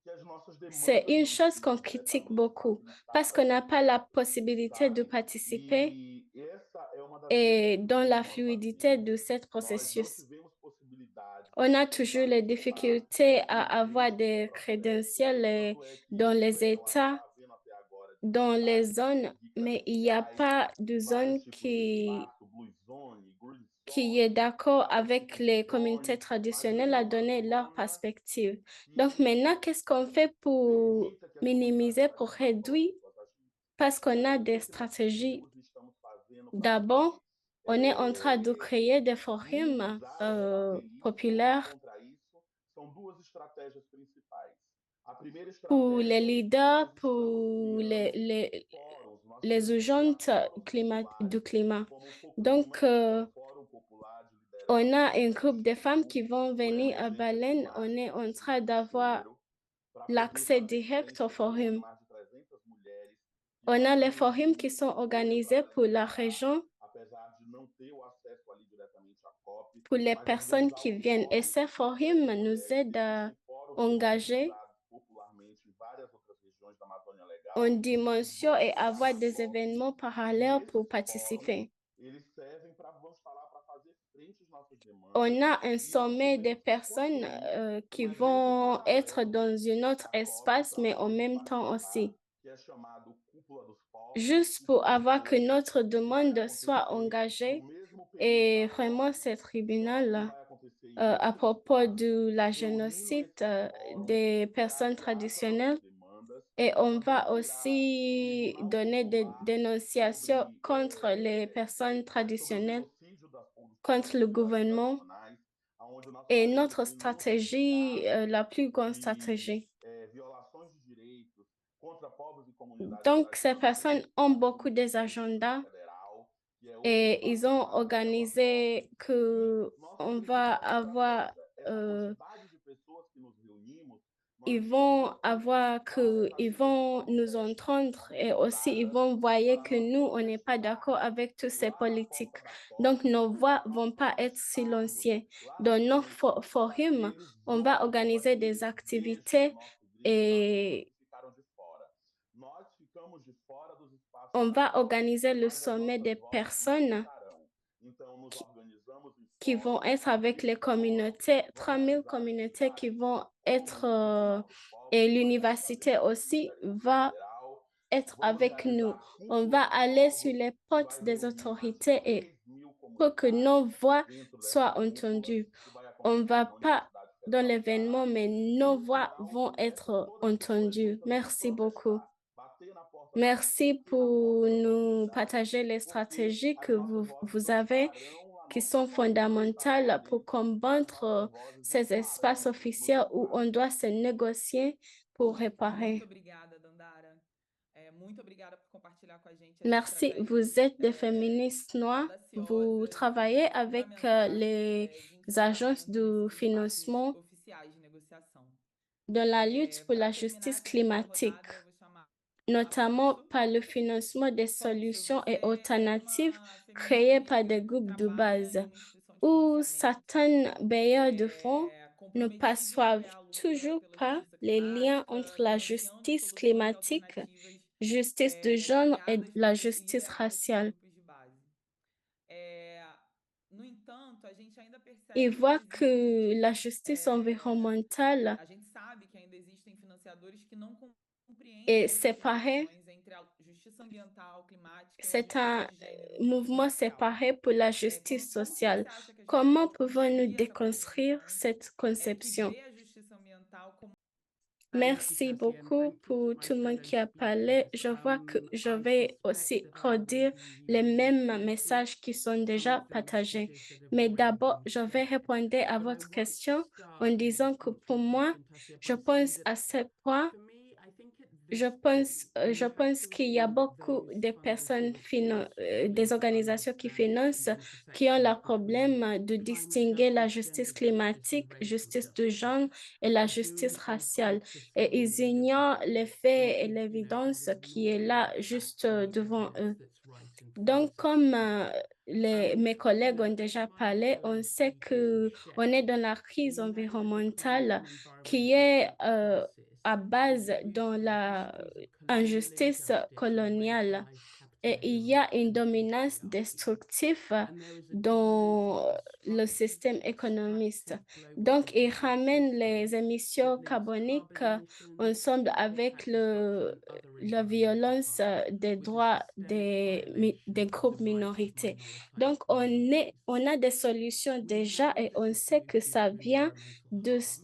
que as nossas c'est demandas une não chose qu'on sejam critique diretamente beaucoup parce qu'on facilitadas n'a por pas la essas possibilité de sabe? participer E essa é uma das et dans resistências la do nosso fluidité ativismo. de ce Nós não processus. tivemos possibilidade de On a toujours participar les difficultés à avoir livremente do des processo. crédentiels Tanto é que dans o les que ela États, está havendo até agora de dans les comunidades zones, mais il n'y a ricas pas de vários zone tipos de quarto, blue zone, green qui est zone, d'accord vários avec tipos de les communautés zones, mas traditionnelles à nenhuma donner leur zona perspective. Donc que maintenant, qu'est-ce qu'on fait pour permita que as comunidades minimiser, pour tradicionais réduire? coloquem suas agendas. Parce qu'on a O des que que nós stratégies. fizemos e estamos fazendo para D'abord, que on est en train de créer des forums minimizar ou rebater isso ou ir populaires contra isso? São duas estratégias principais. A primeira pour les estratégia, leaders, nós estamos pour criando fóruns, nós les temos criado urgences fóruns du populares, climat. como o Donc, FOCLIMA, que é um fórum popular de on lideranças a do un groupe de femmes México, qui vont por venir à emergência Baleine. On est climática en desse train mês de d'avoir janeiro, para poder l'accès fazer direct au frente com as forum. mais de 300 mulheres que On a les estão forums qui indo sont hoje para organisés Belém pour do la Pará, région, apesar de não ter o acesso ali diretamente à COP, pour les mas personnes organizar qui um viennent. Et fórum ces forums de nous mulheres. aident à Existem fóruns sendo engager organizados popularmente em várias outras regiões da Amazônia en Legal, que dimension vão et estar avoir na des COP, événements e parallèles pour esses fóruns, participer. eles servem para, vamos falar, para fazer frente às nossas demandas, On a un e nós sommet des tivemos que personnes construir qui evento vont être paralelo dans un autre à COP espace, para mais en poder même temps participar, aussi. que é chamado Cúpula dos Povos. Juste pour Cúpula dos avoir que Povos, notre que vai demande soit acontecer no engagée mesmo período et da vraiment COP, ce só que tribunal vai acontecer em à outro propos estado, de la reunindo génocide esse fórum des para personnes que haja novas traditionnelles. demandas, Et para on também va gerar aussi tribunal donner des popular dénonciations sobre, contre les personnes sobre o traditionnelles, genocídio dos povos contre le populares gouvernement. tradicionais, onde nós Et faremos notre denúncias stratégie, graves la plus grande de stratégie. violações de direitos contra povos e comunidades Donc, ces personnes tradicionais ont aqui beaucoup no des Distrito agendas Federal, que é outro et ils espaço ont chave daquela COP. organisé que E nossa on va principal avoir, estratégia, essa quantidade de pessoas que nos reunimos, nós ils estamos vont optando por avoir várias que ils agendas de vont nous protesto entendre et aussi ils organizadas vont voir para que nós nous, on n'est pas d'accord protestarmos avec toutes ces lá na politiques. porta da COP, Donc, nos voix para nós vont pas être protestarmos silencieuses. lá na Dans nos frente, para que forums, eles on va olhem como organiser é que des eles deixam o activités nosso grito das pessoas et que ficaram de fora. Nós ficamos de fora dos espaços on da va COP, organiser le mas as sommet nossas des vozes não personnes ficarão. Então, nos organizamos em qui vont fóruns, être avec les nesse fórum, communautés, vamos 3000 realizar communautés qui atividades vont como être, o Festival dos et Povos, que vai estar l'université fazendo aqui no aussi Distrito va Federal. être Vamos avec nous. realizar a On Cúpula va dos aller sur Povos, les que portes vai des reunir mais de autorités et 3.000 pour que comunidades nos voix dentro dessa soient cúpula, entendues. que vai On acontecer va na pas Universidade dans Federal do l'événement, Pará. mais E nos no voix final vont essa é être todas as entendues. lutas vão Merci beaucoup. protestar, bater na porta Merci pour nous partager les stratégies que vous avez qui sont fondamentales pour combattre ces espaces officiels où on doit se négocier pour réparer. Muito obrigada, Dandara. Muito obrigada por compartilhar com a gente as Merci, estratégias, vous êtes des féministes noires, vous audaciosas travaillez e avec fundamentais, les de agences encaminhamento de desses espaços financement oficiais de negociação. dans la lutte pour Para la terminar justice essa primeira climatique, rodada, eu vou chamar notamment Afonso. par le financement des Afonso, solutions et você é alternatives uma créées feminista par des groupes de trabalha base, em uma instituição de où financiamento, certains bailleurs de fonds ne comprometida perçoivent à luta toujours pela pas justiça les liens climática, entre la financiando justice soluções climatique, alternativas justice de genre et criadas la para servir justice a esses raciale. grupos de base. No entanto, a gente ainda percebe Ils que voient ainda que existe, la justice environnementale a gente sabe que ainda existem financiadores que não compreendem est as séparée. interseções entre a justiça ambiental, climática e a C'est justiça un de gênero e mouvement racial. séparé pour la Como justice que sociale. você acha que a gente Comment pode pouvons-nous construir essa déconstruire construção cette que conception? vê a justiça ambiental como Merci beaucoup pour tout le monde qui a parlé. Je vois que je vais aussi redire les mêmes messages qui sont déjà partagés. Mais d'abord, je vais répondre à votre question en disant que pour moi, je pense à ce point, je pense qu'il y a beaucoup de personnes, des organisations qui financent, qui ont le problème de distinguer la justice climatique, justice de genre et la justice raciale. Et ils ignorent les faits et l'évidence qui est là juste devant eux. Donc, comme mes collègues ont déjà parlé, on sait qu'on est dans la crise environnementale qui est à base dans la injustice coloniale. Et il y a une dominance destructive dans le système économiste. Donc, il ramène les émissions carboniques ensemble avec la violence des droits des groupes minorités. Donc, on a des solutions déjà et on sait que ça vient de ce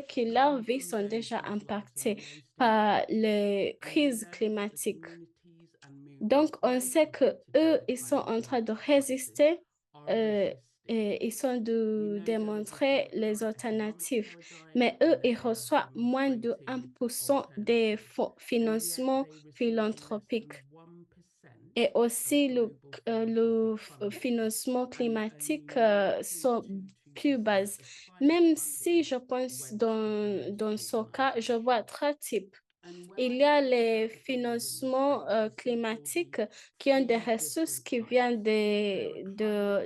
que leurs vies sont déjà impactées par les crises climatiques. Donc, on sait que eux, ils sont en train de résister et ils sont de démontrer les alternatives. Mais eux, ils reçoivent moins de 1% des financements philanthropiques. Et aussi, le financement climatique sont plus bas. Même si je pense dans ce cas, je vois trois types. Il y a les financements climatiques qui ont des ressources qui viennent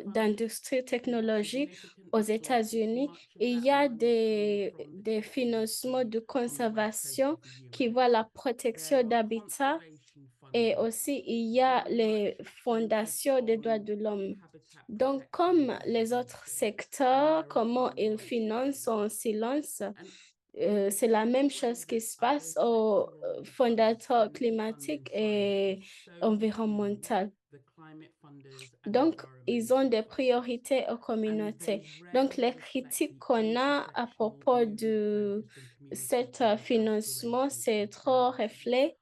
d'industries technologiques aux États-Unis. Il y a des financements de conservation qui voient la protection d'habitat et aussi il y a les fondations des droits de l'homme. Donc, comme les autres secteurs, comment ils financent en silence, c'est la même chose qui se passe aux fondateurs climatiques et environnementaux. Donc, ils ont des priorités aux communautés. Donc, les critiques qu'on a à propos de cet financement, c'est trop reflet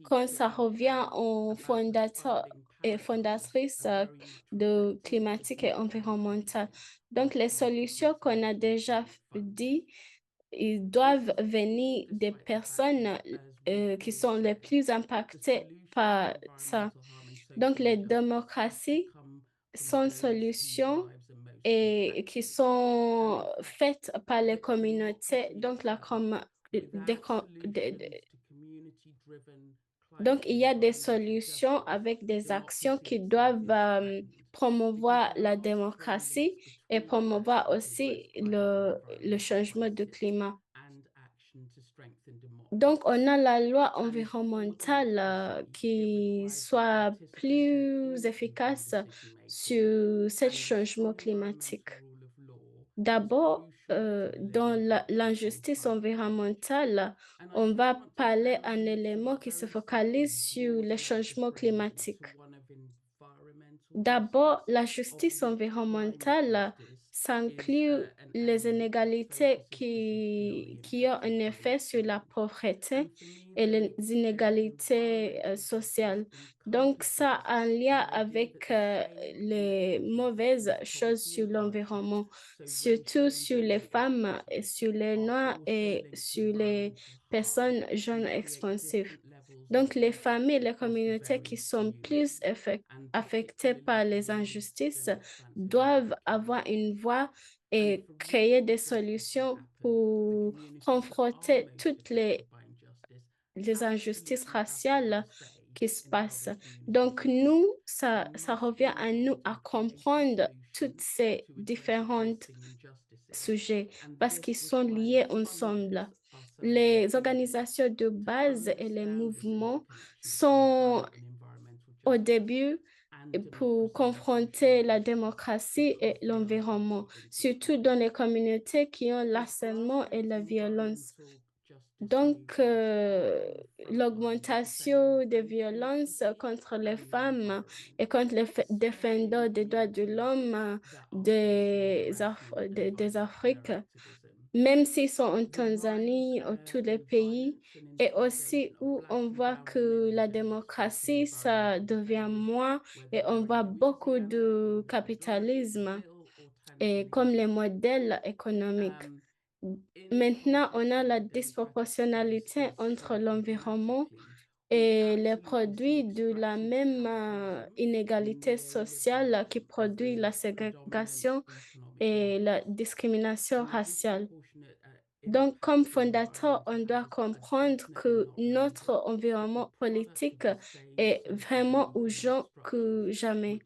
quand ça revient aux fondateurs et fondatrices de climatique et environnementale. Donc, les solutions qu'on a déjà dit, ils doivent venir des personnes qui sont les plus impactées par ça. Donc, les démocraties sans solution et qui sont faites par les communautés, donc donc, il y a des solutions avec des actions qui doivent promouvoir la démocratie et promouvoir aussi le changement de climat. Donc, on a la loi environnementale qui soit plus efficace sur ce changement climatique. D'abord, dans l'injustice environnementale, on va parler un élément qui se focalise sur le changement climatique. D'abord, la justice environnementale, Ça inclut les inégalités qui ont un effet sur la pauvreté et les inégalités sociales. Donc, ça a un lien avec les mauvaises choses sur l'environnement, surtout sur les femmes, et sur les Noirs et sur les personnes jeunes expansives. Donc, les familles et les communautés qui sont plus affectées par les injustices doivent avoir une voix et créer des solutions pour confronter toutes les injustices raciales qui se passent. Donc, nous, ça revient à nous à comprendre tous ces différents sujets parce qu'ils sont liés ensemble. Les organisations de base et les mouvements sont au début pour confronter la démocratie et l'environnement, surtout dans les communautés qui ont l'harcèlement et la violence. Donc, l'augmentation des violences contre les femmes et contre les défendeurs des droits de l'homme des Afriques, même s'ils sont en Tanzanie, ou tous les pays, et aussi où on voit que la démocratie, ça devient moins et on voit beaucoup de capitalisme et comme les modèles économiques. Maintenant, on a la disproportionnalité entre l'environnement et les produits de la même inégalité sociale qui produit la ségrégation et la discrimination raciale. Donc, comme fondateur, on doit comprendre que notre environnement politique est vraiment urgent que jamais.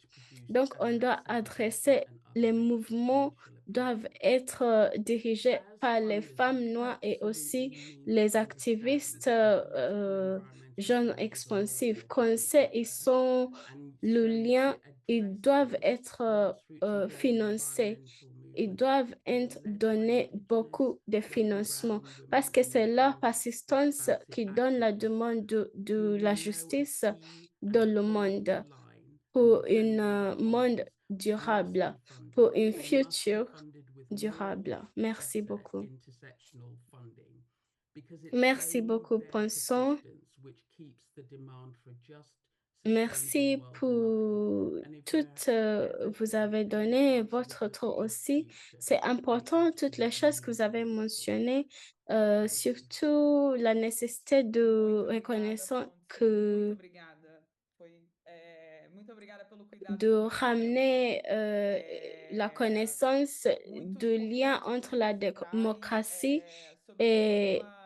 Donc, on doit adresser les mouvements doivent être dirigés par les femmes noires et aussi les activistes jeunes expansifs. Qu'on sait, ils sont le lien, ils doivent être financés. Ils doivent être donnés beaucoup de financement parce que c'est leur persistance qui donne la demande de la justice dans le monde pour un monde durable, pour un futur durable. Merci beaucoup. Merci beaucoup, Ponson. Merci pour tout vous avez donné, votre tour aussi. C'est important, toutes les choses que vous avez mentionnées, surtout la nécessité de reconnaissance que Muito obrigada pelo cuidado de com o meu ramener tempo. la connaissance Muito du lien importante entre vocês la explicarem démocratie sobre et toda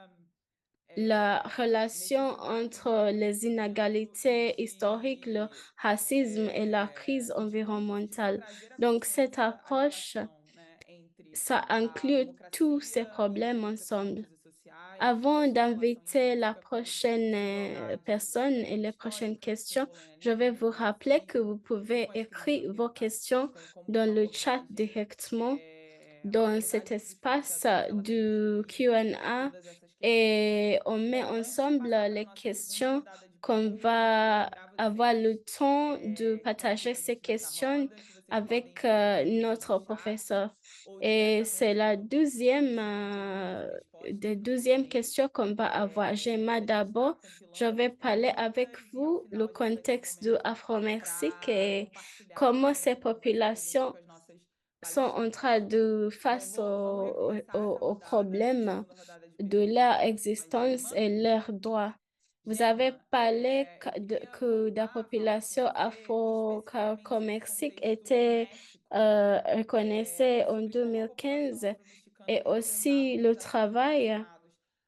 la a relation necessidade entre les inégalités historiques, le de racisme et la crise de environnementale. trazer à Donc, consciência cette a approche, relação, né, entre ça a inclut tous ces democracia e as problèmes políticas ensemble. públicas e sociais, Avant a sua relação d'inviter la intrínseca com prochaine desigualdades personne et les prochaines históricas, com questions, je vais colonialismo, vous com rappeler que racismo vous e pouvez com as crises écrire vos ambientais. questions Então, como dans le falou chat para a gente, directement a dans cet liberdade de expressão espace ela tem que du incluir Q&A todas essas questões. et on met Antes de ensemble passar para a les nossa segunda questions rodada de qu'on perguntas, eu queria va lembrar avoir vocês le temps de que nós partager estamos ces aqui nessa questions roda, que vocês podem avec interagir no notre chat professeur. ou Et c'est diretamente la no YouTube, deuxième, que tem perguntas e respostas des aqui deuxième também. question qu'on va avoir. Gemma, A gente está d'abord, je compilando vais essas parler avec perguntas e ao vous le final a gente vai ter um contexte de momento Afro-Mexique para et compartilhar comment ces também algumas perguntas populations com as nossas sont en palestrantes. train de Então, face vamos recomeçar essa aux rodada, essa problèmes segunda rodada de de perguntas leur com a existence Gema. et leurs droits. Vous avez Gema, parlé eu queria que la voltar a falar com population você especificamente no afro-mexique contexto do était México, reconnaissée en sobre como a população 2015 afro-mexicana et tem enfrentado aussi le desafios travail relacionados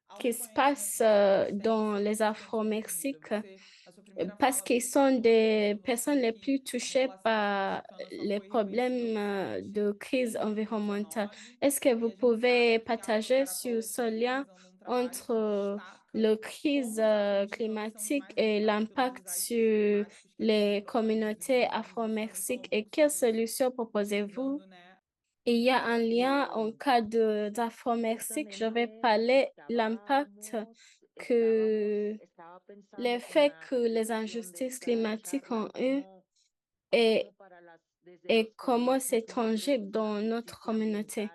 ao qui se reconhecimento passe da sua dans existência les e da sua cultura. Afro-Mexique Você, na sua primeira parce fala, qu'ils você sont falou até des mesmo personnes aqui les que plus a touchées população par afro-mexicana só les foi reconhecida problèmes oficialmente de crise em environnementale. 2019 Est-ce que e vous a gente sabe pouvez que a Afro partager Caracol sur ce vem lien realizando um trabalho que entre destaca la crise como os afro-mexicanos são os climatique mais et afetados pelos l'impact desastres sur climáticos que les atingem países communautés desenvolvidos? Você também falou afro-mexiques um et pouco quelles sobre isso, solutions proposez-vous? utilizando, né, Il y a un lien en Eh, cas d'afro-Mexique. Je vais Justamente parler l'impact que estaba pensando con l'effet la que les repetición de injustices esta climatiques charla, ont eu cómo et para las et comment c'est tangible dans notre communauté.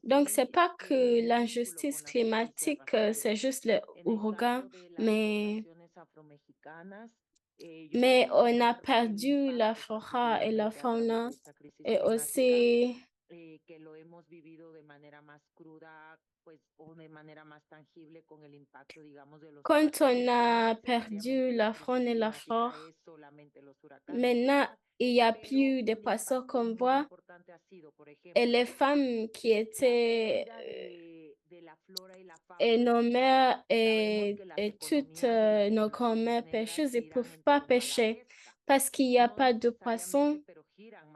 Donc, c'est pas que l'injustice climatique, c'est juste les ouragans, mais on a perdu la flora et la faune et aussi que lo hemos vivido de manera más cruda, pues, o de manera más tangible con el impacto, digamos, de los quand huracanes, on que no a perdu necesariamente la la crisis faune et la climática flore, es solamente los huracanes, maintenant, ¿verdad? il y a Pero plus de un poissons impacto qu'on muy voit importante ha sido, por et ejemplo, les femmes qui la étaient pérdida de la flora y la et fauna. nos mères Sabemos que las et toutes economías de las nos poblaciones grands-mères negras pêcheuses, ils ne giran peuvent en pas torno a la pêcher pesca. parce qu'il n'y a No pas de necesariamente, poissons pero giran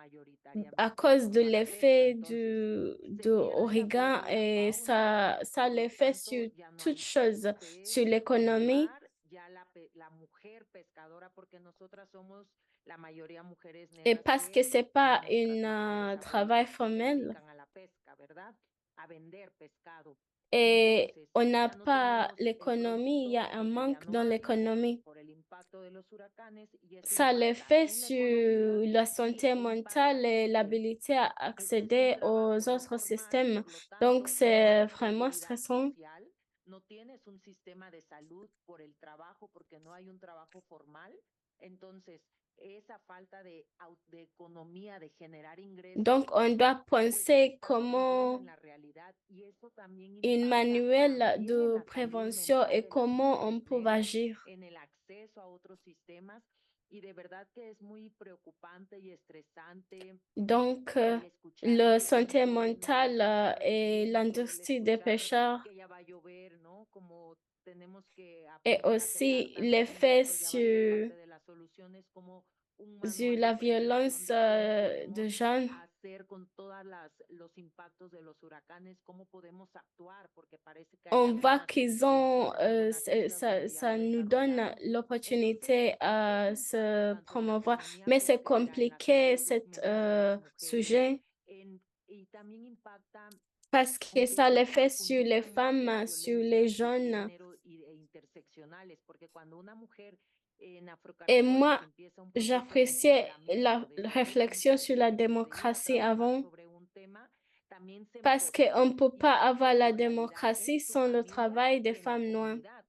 à mayoritariamente en cause de torno a la pesca. l'effet Entonces, du se pierde la ouragan flora y la et fauna, ça a por lo l'effet tanto, sur ya no toutes hay choses, pez sur en el l'économie. mar, ya la mujer pescadora, porque nosotras somos la mayoría mujeres Et negras parce que que c'est pas nuestras un madres, travail abuelas, que se formel dedican a la pesca, ¿verdad? A vender pescado. et Entonces, on n'a ya no pas tenemos el l'économie, il y a producto un porque ya manque no dans hay l'économie. por el impacto de los huracanes y eso Ça a impacta l'effet en la sur economía la y santé impacta mentale et porque l'habilité à este es un accéder aux trabajo no autres formal, systèmes. por lo Donc, tanto, no c'est hay vraiment seguridad stressant. social, no tienes un sistema de salud por el trabajo porque no hay un trabajo formal. Entonces, esa falta de economía, de generar ingresos, Donc, on doit pues penser estamos viviendo comment en la realidad y eso también une impacta manuel también en de la salud prévention mental et de las comment on mujeres peut negras, agir. en el acceso a otros sistemas y de verdad que es muy preocupante y estresante Donc, el escuchar la el santé grito de mentale et emergencia, el l'industrie des escuchar pêcheurs que ya va a llover, ¿no? Como tenemos que et aprender a pescar aussi también y l'effet esto ya va a ser parte de las soluciones como un sur manual de la prevención violence de cómo de podemos jeunes. hacer con todos los impactos de los huracanes, cómo podemos actuar, porque parece que hay On voit algunas qu'ils ont, provincias, algunas islas donde ya ça lo nous donne desarrollaron. Entonces, l'opportunité es à impacto se tanto en la promouvoir. economía Mais c'est pesquera, en la compliqué, salud cet mental de las mujeres, sujet, y también impacta parce que en que ça se l'effet sur les profundizan más las femmes, sur les violencias de jeunes. género e interseccionales, porque cuando una mujer en Et Afrocaracol moi, empieza un proceso de j'appréciais empoderamiento, de la salud réflexion mental sur y la de decidir a démocratie trabajar avant, sobre un tema, también se parce qu'on empodera. ne peut Y pas parte avoir de la tu realidad démocratie es tu sans le familia travail y des en la femmes noires. comunidad.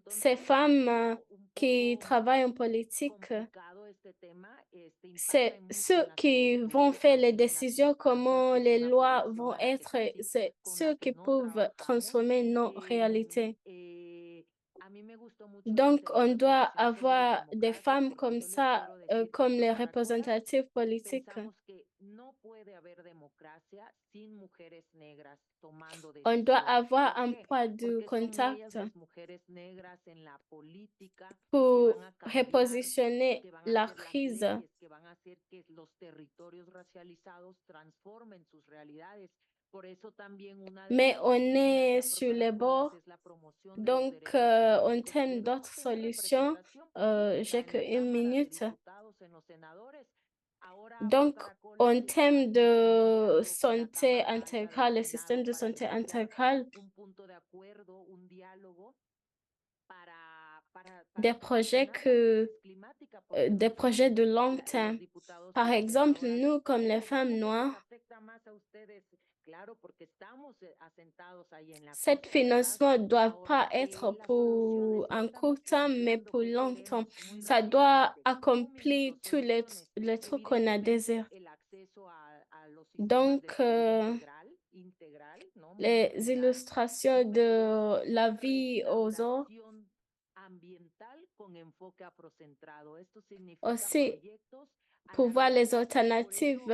Ces Entonces, es femmes un qui poco travaillent en politique, complicado este tema, impacta c'est mucho en ceux la qui juventud vont y faire les también en las décisions, infancias, comment que es les una lois población vont a la que être, casi c'est con la ceux que qui no peuvent trabajamos. transformer nos Em, réalités. a mí me gustó mucho la Donc, on anterior doit reflexión sobre la avoir des democracia, femmes porque comme yo les ça, quiero decir que comme les Afrocaracolas représentatives politiques. pensamos que no puede haber democracia sin mujeres negras tomando On doit decisiones. avoir ¿Por un qué? point de Porque son ellas contact las mujeres negras en la política que pour van a cambiar, repositionner que van a la hacer las crise. leyes, que van a hacer que los territorios racializados transformen sus realidades. Por eso también una Mais de on las líneas de est sur les Afrocaracolas bords. es la promoción de los Donc, derechos en políticos, termes pero no d'autres tiene solutions, representación política j'ai en la qu'une Cámara de minute. Diputados, en los senadores. Ahora Donc, Afrocaracolas en está termes de desarrollando con la santé Cámara Alta del intégrale, le système Senado de para santé iniciar intégrale, un punto de acuerdo, un diálogo des para projets solucionar la crisis climática, porque des no projets de solamente long los terme. diputados y Par las exemple, senadoras, nous, comme les oh, femmes ¿cómo que les noires, afecta más a ustedes? Claro, porque estamos asentados ahí en la cet costa, ¿verdad? financement ne doit pas Ahora, être las pour soluciones que un court estamos terme, mais planteando, pour que long terme. queremos muy Ça doit rápidamente, un accomplir minuto, tous soluciones. les trucs qu'on a Evidentemente, désiré. el acceso a los sistemas de Donc, salud integral, ¿no? Muy les integral. illustrations Número dos, de la vie aux autres, restauración ambiental con enfoque afrocentrado. Esto significa aussi proyectos a pour voir largo les plazo. Por alternatives eso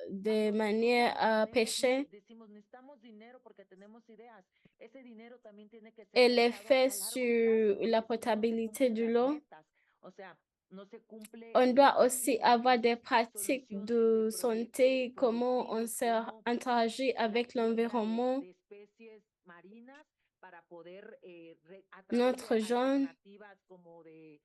de manière nosotras à tenemos, pêcher decimos, necesitamos dinero porque tenemos ideas. Ese dinero también tiene que ser et pensado l'effet a largo plazo sur la porque si no, no se potabilité cumplen du las l'eau. metas. O sea, no se cumple On el doit aussi objetivo. avoir des Entonces, pratiques soluciones de de proyectos santé, comment on productivos como interagit la avec siembra l'environnement, de especies marinas para poder, a través de notre jeune. alternativas como de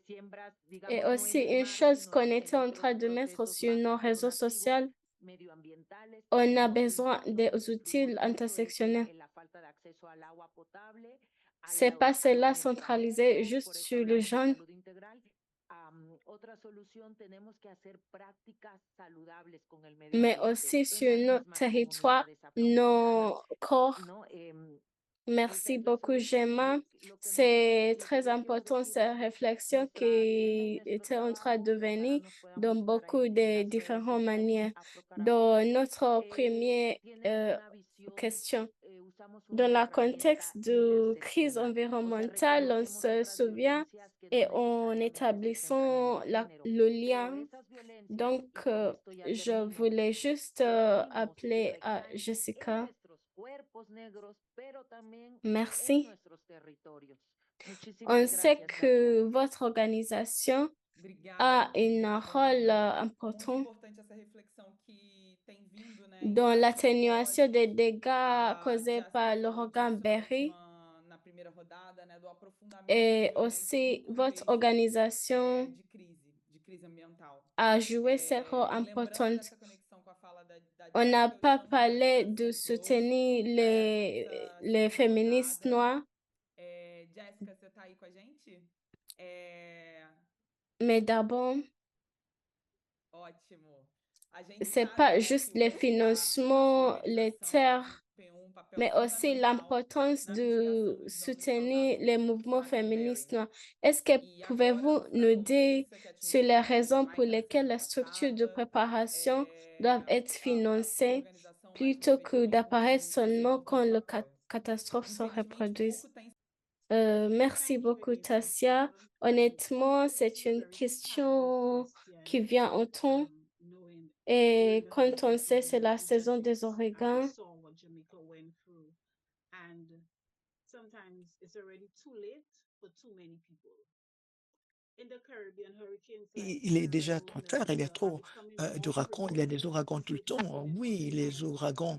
siembras, Et digamos, no aussi, en el une mar, chose sino qu'on en était en otros train de mettre procesos sur más nos réseaux alternativos, sociaux, medioambientales. on a También otro besoin impacto des que sufrimos outils mucho es intersectionnels. la falta de acceso al agua potable, C'est pas a los cela centralisé medicamentos, juste por eso sur le hablamos de jeune. salud integral. Otra solución, tenemos que hacer prácticas saludables con el medio mais ambiente aussi en las sur notre mismas territoire, comunidades afromexicanas, nos corps. ¿no? Merci beaucoup, Ahorita Gemma. lo que C'est lo que très yo quiero important decir ces es réflexions nuestra bien en qui nuestro étaient en train de trabajo, ojalá venir nos dans podamos juntar beaucoup en de las redes différentes sociales manières. Afrocaracol. Dans notre première Tienen una visión, question, usamos dans una le herramienta contexte de crise interseccional, o sea, environnementale, on reconocemos se otras souvient violencias que et no en necesariamente se centran en établissant el género, le pero lien. esas violencias, Donc, y con esto ya je termino, voulais juste surgimos y appeler à recaen en Jessica. nuestros cuerpos negros, pero también en Merci. nuestros territorios. On Muchísimas sait gracias, Dacia. que votre organisation a Obrigada, un obrigada, rôle Gemma. Muito important importante essa reflexão que tem vindo, né, em dans vários l'atténuation des simpósios. dégâts A causés Jéssica par falou l'ouragan disso Berry. na primeira rodada, né, do aprofundamento da Et violência num aussi, votre contexto organisation de crise ambiental. a joué ce rôle E lembrando important. dessa conexão com a fala da On n'a Jéssica, eu pas chamo parlé Jéssica de Santos soutenir para essa les segunda féministes rodada. noirs, Jéssica, você está aí com a gente? mais d'abord, Ótimo. A gente c'est sabe, pas né, que juste o les SA, a sua financements, les organização, terres, tem um papel mais aussi fundamental l'importance na de mitigação dos danos soutenir causados les pelo mouvements Huracão féministes Barry. noirs. Est-ce que E agora, pouvez-vous no nous furacão dire Melissa, que sur atingiu les também a raisons pour Jamaica na lesquelles semana les structures de passada, préparation doivent être a sua financées organização mais plutôt que recentemente d'apparaître conseguiu trazer seulement quand concurso le apoio. catastrophe se Infelizmente, reproduise? pouco tem. Merci beaucoup, Tassia. Honnêtement, c'est une question qui vient au temps. Et quand on sait, c'est la saison des ouragans. Il est déjà trop tard, il y a trop d'ouragans, il y a des ouragans tout le temps. Oui, les ouragans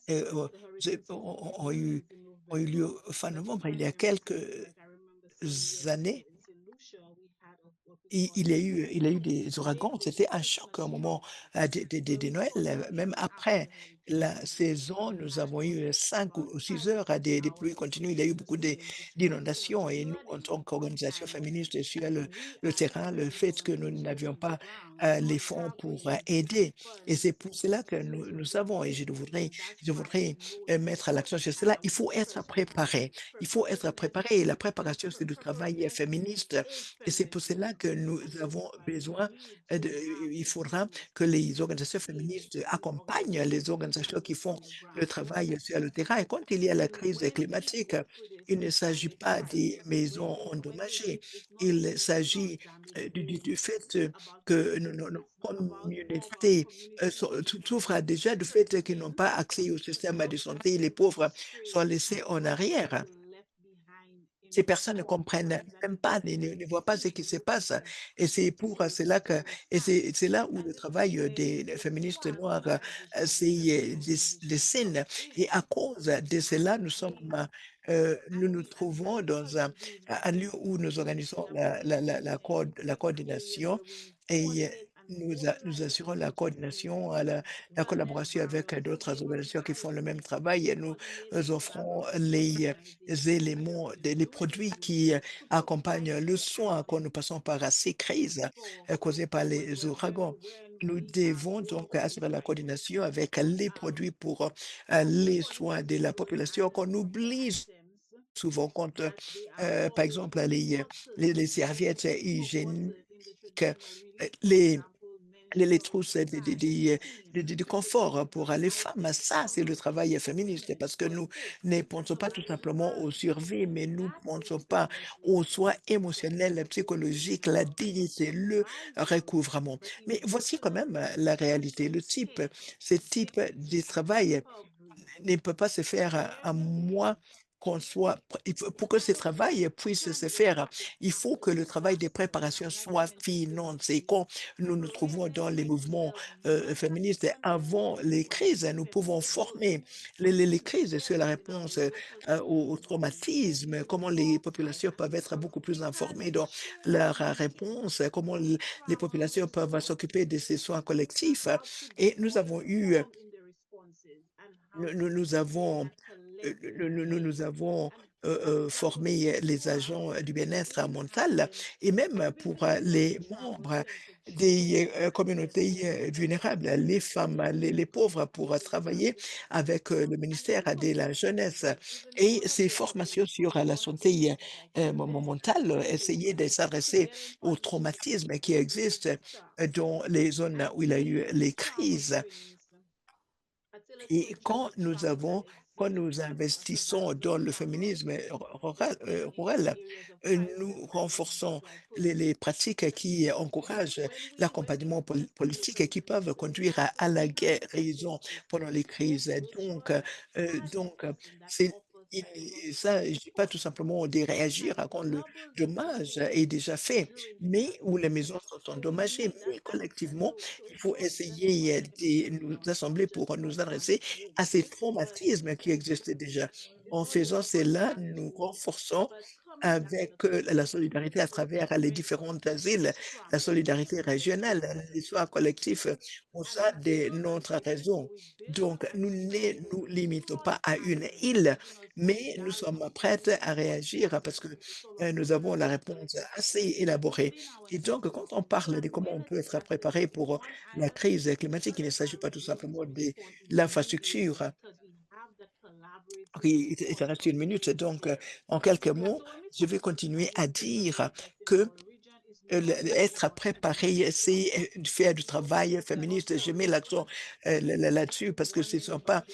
ont eu lieu fin novembre, il y a quelques années. Il y a eu des ouragans, c'était un choc au moment de Noël. Même après la saison, nous avons eu 5 ou 6 heures à des pluies continues. Il y a eu beaucoup d'inondations et nous, en tant qu'organisation féministe sur le terrain, le fait que nous n'avions pas les fonds pour aider. Et c'est pour cela que nous savons, et je voudrais mettre l'accent sur cela, il faut être préparé. Il faut être préparé. Et la préparation, c'est du travail féministe. Et c'est pour cela que nous avons besoin il faudra que les organisations féministes accompagnent les organisations qui font le travail sur le terrain. Et quand il y a la crise climatique, il ne s'agit pas des maisons endommagées. Il s'agit du fait que nos communautés souffrent déjà du fait qu'ils n'ont pas accès au système de santé. Les pauvres sont laissés en arrière. Ces personnes ne comprennent même pas, ne voient pas ce qui se passe. Et c'est pour cela que, et c'est là où le travail des féministes noires dessine. Et à cause de cela, nous nous trouvons dans un lieu où nous organisons la coordination et nous assurons la coordination, la collaboration avec d'autres organisations qui font le même travail et nous offrons les éléments, les produits qui accompagnent le soin quand nous passons par ces crises causées par les ouragans. Nous devons donc assurer la coordination avec les produits pour les soins de la population qu'on oublie souvent quand, par exemple, les serviettes hygiéniques, les les trousses de confort pour les femmes. Ça, c'est le travail féministe parce que nous ne pensons pas tout simplement aux survies, mais nous ne pensons pas aux soins émotionnels, psychologiques, la dignité, le recouvrement. Mais voici quand même la réalité. Ce type de travail ne peut pas se faire à moins qu'on soit, pour que ce travail puisse se faire, il faut que le travail de préparation soit financé. Quand nous nous trouvons dans les mouvements féministes avant les crises, nous pouvons former les crises sur la réponse au traumatisme, comment les populations peuvent être beaucoup plus informées dans leur réponse, comment les populations peuvent s'occuper de ces soins collectifs. Et nous avons eu nous avons former les agents du bien-être mental et même pour les membres des communautés vulnérables, les femmes, les pauvres, pour travailler avec le ministère de la Jeunesse. Et ces formations sur la santé mentale, essayer de s'adresser aux traumatismes qui existent dans les zones où il y a eu les crises. Et quand nous investissons dans le féminisme rural, nous renforçons les pratiques qui encouragent l'accompagnement politique et qui peuvent conduire à la guérison pendant les crises. Donc, c'est ça, je dis pas tout simplement de réagir quand le dommage est déjà fait, mais où les maisons sont endommagées. Mais collectivement, il faut essayer de nous assembler pour nous adresser à ces traumatismes qui existent déjà. En faisant cela, nous renforçons avec la solidarité à travers les différentes îles, la solidarité régionale, l'histoire collective au sein de notre réseau. Donc, nous ne nous limitons pas à une île, mais nous sommes prêts à réagir parce que nous avons la réponse assez élaborée. Et donc, quand on parle de comment on peut être préparé pour la crise climatique, il ne s'agit pas tout simplement de l'infrastructure. Il te reste une minute, donc en quelques mots, je vais continuer à dire que être préparé, c'est faire du travail féministe. Je mets l'accent là-dessus parce que ce ne sont pas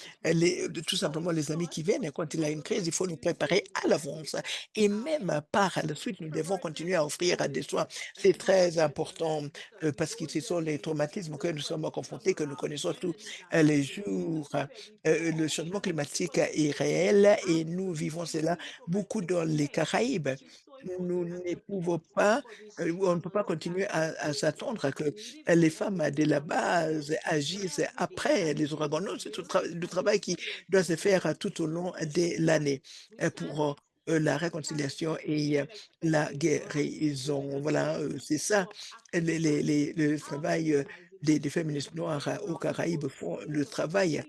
tout simplement les amis qui viennent. Quand il y a une crise, il faut nous préparer à l'avance. Et même par la suite, nous devons continuer à offrir des soins. C'est très important parce que ce sont les traumatismes que nous sommes confrontés, que nous connaissons tous les jours. Le changement climatique est réel et nous vivons cela beaucoup dans les Caraïbes. Nous ne pouvons pas on ne peut pas continuer à s'attendre à que les femmes de la base agissent après les ouragans. Non, c'est le travail qui doit se faire tout au long de l'année pour la réconciliation et la guérison. Voilà, c'est ça. Le travail des féministes noires aux Caraïbes font le travail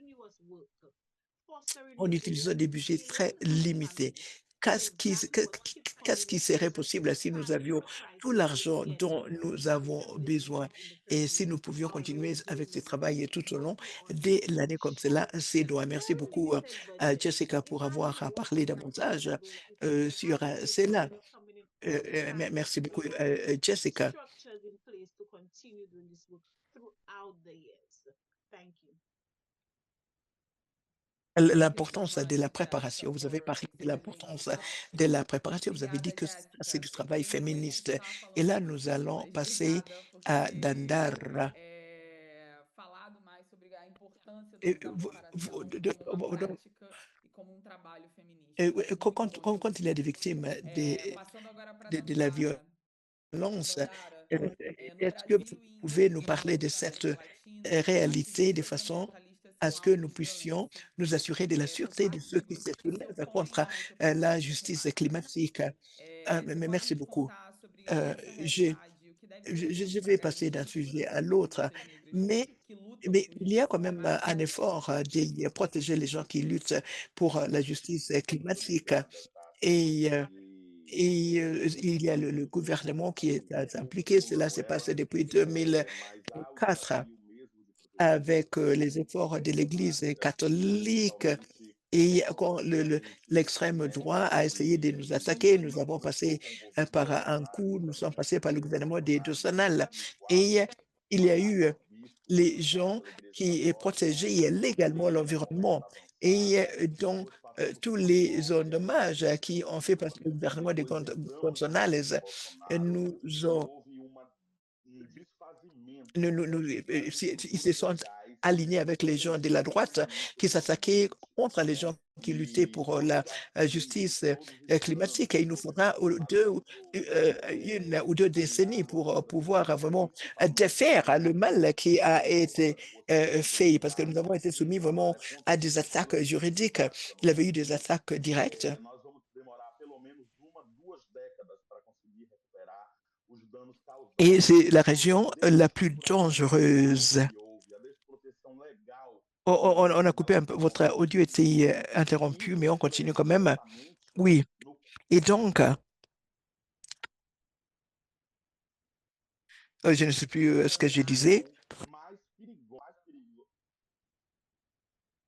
en utilisant des budgets très limités. Qu'est-ce qui serait possible si nous avions tout l'argent dont nous avons besoin et si nous pouvions continuer avec ce travail tout au long de l'année comme cela, c'est droit. Merci beaucoup à Jessica pour avoir parlé davantage sur cela. Merci beaucoup, Jessica. L'importance de la préparation. Vous avez parlé de l'importance de la préparation. Vous avez dit que c'est du travail féministe. Et là, nous allons passer à Dandara. Falado mais sobre a importância Et da preparação como uma prática e como trabalho feminista. quand il y a des victimes Passando agora para de la Dandara. violence, Dandara, no est-ce que vous Brasil e pouvez nous em parler de América cette Latina, réalité de ativistas façon ambientalistas à são ce que alvos nous de puissions violência. nous assurer de la Por sûreté de parte ceux qui se soulèvent contre instituições e la organizações justice internacionais. climatique? Você Mais pode merci nos beaucoup. contar sobre essa Je, realidade, o que deve ser feito je para vais passer d'un garantir a sujet à segurança das l'autre, mulheres negras mais, que lutam mais por il y a quand justiça même mais un effort de protéger les gens qui luttent pour la justice climatique. Obrigada, Tati. Et, il y a le gouvernement qui est impliqué. Cela s'est passé depuis Mas há o 2004 desafio mesmo de proteger as avec mulheres les negras efforts de dentro da l'Église África, catholique. principalmente Et quand economicamente, l'extrême droit a essayé de nous attaquer, nous avons passé par un coup, nous sommes passés par le gouvernement des Dosanal. Et il y a eu les gens qui protégeaient légalement l'environnement. Et donc, tous les endommages qui ont fait par le gouvernement des Gonzales nous ont ils se sont alignés avec les gens de la droite qui s'attaquaient contre les gens qui luttaient pour la justice climatique. Et il nous faudra une ou deux décennies pour pouvoir vraiment défaire le mal qui a été fait, parce que nous avons été soumis vraiment à des attaques juridiques. Il y avait eu des attaques directes. Et c'est la région la plus dangereuse. On a coupé un peu, votre audio était interrompu, mais on continue quand même. Oui. no Et donc, je ne sais plus ce que je disais. mais perigoso.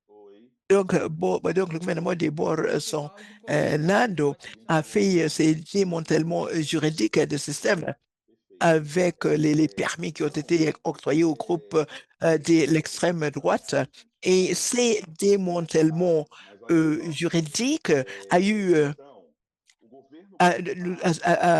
Oi. Donc, donc, le gouvernement des bords sont Nando a fait ces démantèlements juridiques de système Perfeito. avec les permis qui ont été octroyés au groupe de l'extrême droite. Et ces démantèlements Mas olha só, juridiques a eu então, o governo passado,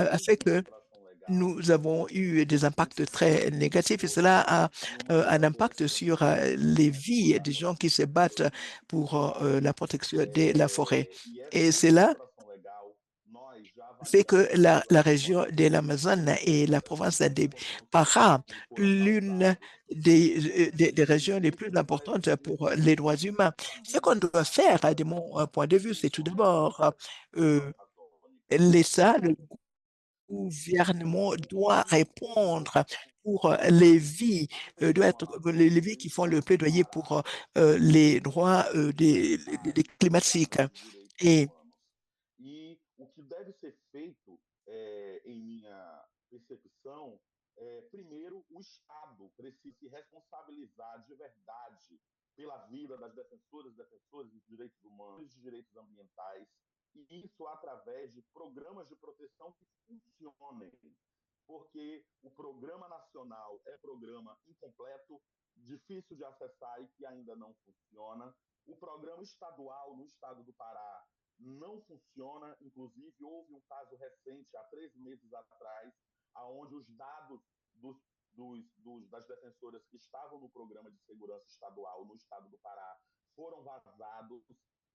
a fait através de que recuperação legal, nous avons eu des impacts très négatifs et cela a un impact sur les vies des gens qui se battent pour la protection de la forêt. e Et essa cela recuperação legal, nós já fait que avaliamos que la vai ser uma région de l'Amazone et la province muito des importante Pará, no ano l'une passado. des régions les plus Isso vai importantes ser pour les droits humains. Ce qu'on doit faire, de mon point de vue, c'est tout d'abord l'État, le gouvernement doit répondre pour les vies, doit être les vies qui font le plaidoyer pour les droits des climatiques. Et E o que deve ser feito, em minha percepção, primeiro, o Estado precisa se responsabilizar de verdade pela vida das defensoras e defensores dos direitos humanos, dos direitos ambientais, e isso através de programas de proteção que funcionem, porque o programa nacional é um programa incompleto, difícil de acessar e que ainda não funciona. O programa estadual no estado do Pará não funciona. Inclusive, houve um caso recente, há 3 meses atrás, onde os dados das defensoras que estavam no programa de segurança estadual no estado do Pará foram vazados.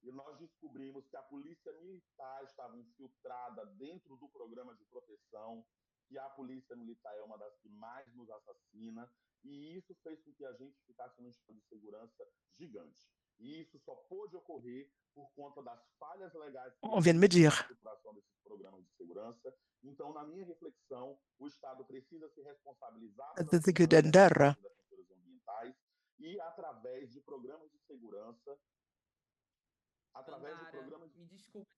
E nós descobrimos que a polícia militar estava infiltrada dentro do programa de proteção, que a polícia militar é uma das que mais nos assassina, e isso fez com que a gente ficasse num estado de segurança gigante. E isso só pôde ocorrer por conta das falhas legais que on vient de me existem na dire, estruturação desses programas de segurança. Então, na minha reflexão, o Estado precisa se responsabilizar pelas que vidas das Dandara, defensoras e defensores ambientais e, através de programas de segurança, através de Dandara, programas de... me desculpa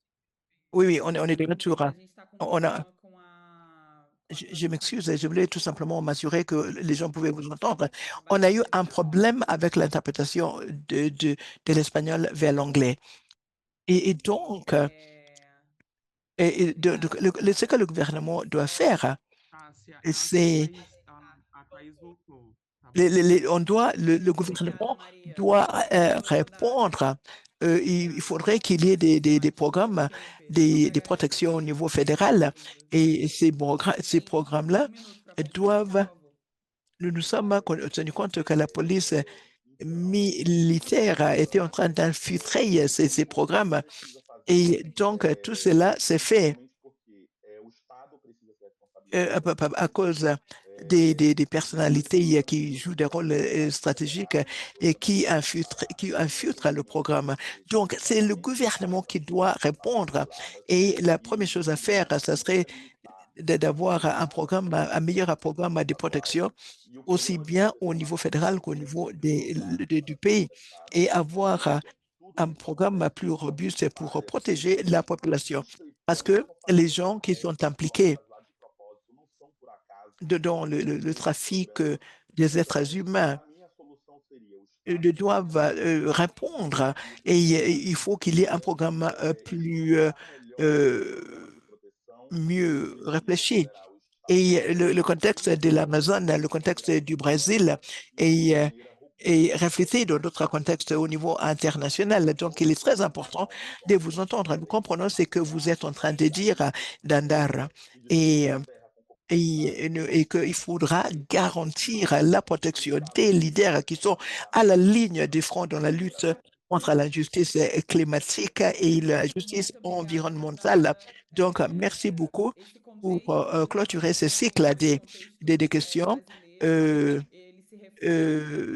oui, oui, on est de interromper, retour. a gente está com um On a, problema com a je tradução m'excuse, je voulais tout portuguesa. simplement m'assurer que les gens pouvaient vous entendre. On a Trabalhando eu aqui un para problème avec l'interprétation de l'espagnol vers l'anglais. Et donc, ce que le gouvernement doit faire, c'est le Obrigada, gouvernement Maria. doit Continua, Dandara. répondre. Il faudrait qu'il y ait des programmes, Interromper. des protections au niveau fédéral. Et ces Gente, programmes-là 1 minuto para concluir, por doivent, favor. nous sommes tenus compte que la police Então, militaire était en train d'infiltrer ces o que a gente programmes. precisa fazer, Et donc, tout cela s'est fait principalmente porque o Estado precisa se responsabilizar pelas à vidas cause des personnalités qui jouent des rôles stratégiques et qui infiltrent le programme. Donc, c'est le gouvernement qui doit répondre. Et la première chose à faire, ça serait d'avoir un programme, un meilleur programme de protection, e o aussi programa de bien au proteção niveau nacional fédéral qu'au é niveau superlotado, du pays, et avoir tudo un isso programme acontece plus por conta de robuste pour falhas protéger e la de population. Parce instituições que que estão les fazendo gens qui sont estão impliqués colocadas lá de propósito, não são por acaso dans le esses trafic programas. des êtres Então, humains a minha solução seria o Estado se doivent responsabilizar répondre e o et governo il faut qu'il y ait un programme plus estruturar melhor esses euh, programas de proteção mieux entre o nível réfléchi. federal e Et estadual le contexte e de l'Amazone, le contexte integrar du esses Brésil programas de uma maneira est robusta, reflété dans d'autres contextes au niveau international. Donc, il est très important de vous entendre. Nous comprenons ce que vous êtes en train de dire, Dandar, et, et qu'il faudra garantir la protection des leaders qui sont à la ligne de front dans la lutte contre l'injustice climatique et la justice Muito obrigada, environnementale. Dandara. Donc, merci beaucoup Esse pour contexto que você clôturer ce trouxe cycle do contexto des questions. brasileiro, ele se reflete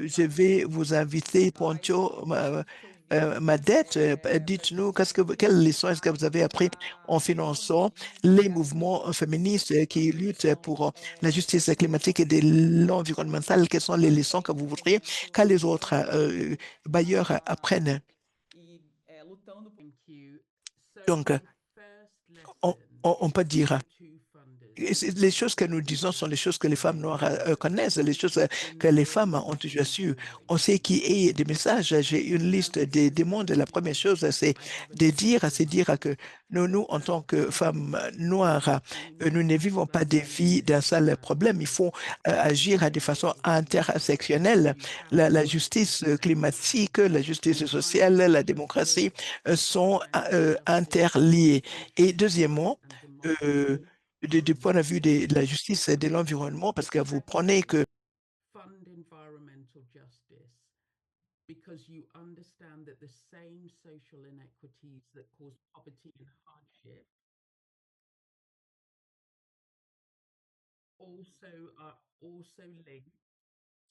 Je vais vous inviter, vários Poncho, contextos que eu vi Madette, para a dites-nous gente quelles leçons est-ce que vous avez appris en pensar finançant economia les e mouvements ambiente féministes numa qui luttent pour questão la justice climatique et de l'environnemental. Quelles sont les leçons que vous voudriez que les autres bailleurs apprennent? e lutando Donc, on peut dire les choses que nous disons sont les choses que les femmes noires connaissent, les choses que les femmes ont toujours su. On sait qu'il y a des messages. J'ai une liste des demandes. La première chose, c'est c'est dire que nous, en tant que femmes noires, nous ne vivons pas des vies d'un seul problème. Il faut agir de façon intersectionnelle. La justice climatique, la justice sociale, la démocratie sont interliées. Et deuxièmement, du point de vue de la justice et de l'environnement, parce que vous prenez que fund environmental justice because you understand that the same social inequities that cause poverty and hardship are also linked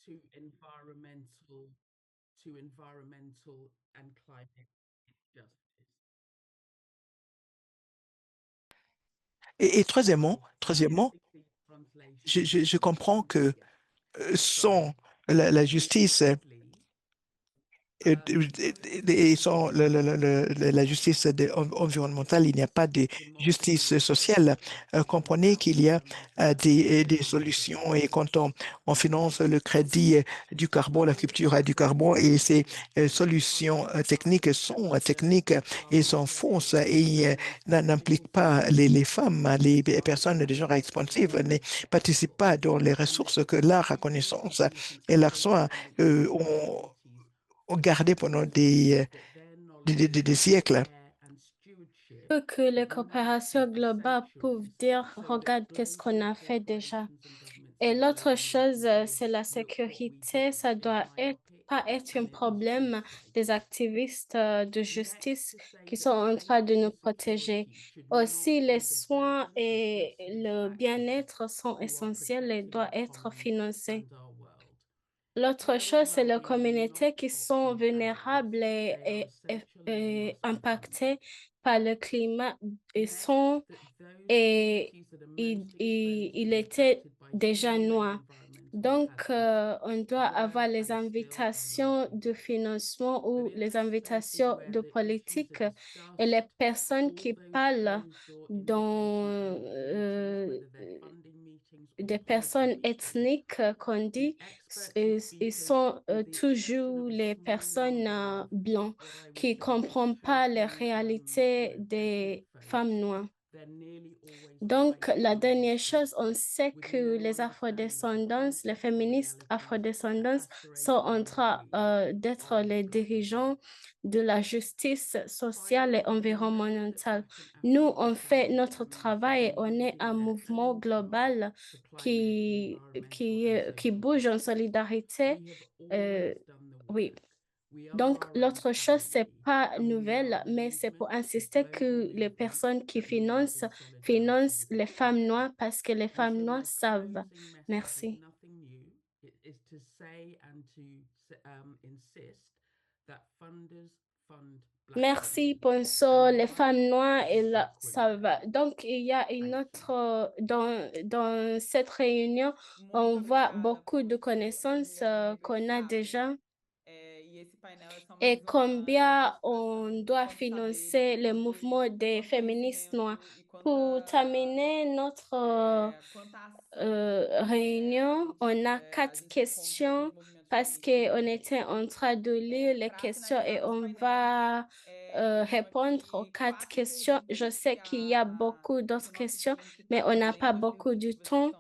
to environmental and climate justice. et troisièmement, je comprends que sans la justice et sans la justice environnementale, il n'y a pas de justice sociale. Comprenez qu'il y a des solutions et quand on finance le crédit du carbone, la culture du carbone et ces solutions techniques sont techniques et sont fausses et n'impliquent pas les femmes, les personnes, les gens responsables ne participent pas dans les ressources que la connaissance et l'art soin ont gardé pendant des siècles. Ce que les coopérations globales peuvent dire, regarde qu'est-ce qu'on a fait déjà. Et l'autre chose, c'est la sécurité. Ça doit pas être un problème des activistes de justice qui sont en train de nous protéger. Aussi, les soins et le bien-être sont essentiels et doivent être financés. L'autre chose, c'est les communautés qui sont vulnérables et impactées par le climat et il était déjà noir. Donc, on doit avoir les invitations de financement ou les invitations de politique et les personnes qui parlent dans des personnes ethniques qu'on dit, ils sont toujours les personnes blanches qui ne comprennent pas les réalités des femmes noires. Donc, la dernière chose, on sait que les afrodescendants, les féministes afrodescendants sont en train d'être les dirigeants de la justice sociale et environnementale. Nous, on fait notre travail et on est un mouvement global qui bouge en solidarité. Oui. Donc, l'autre chose, c'est pas nouvelle, mais c'est pour insister que les personnes qui financent les femmes noires parce que les femmes noires savent. Merci. Merci, Ponso, les femmes noires et ça va. Donc, il y a une autre, dans cette réunion, on voit beaucoup de connaissances qu'on a déjà. Et combien on doit financer le mouvement des féministes noirs. Pour terminer notre réunion, on a 4 questions parce qu'on était en train de lire les questions et on va répondre aux 4 questions. Je sais qu'il y a beaucoup d'autres questions, mais on n'a pas beaucoup de temps.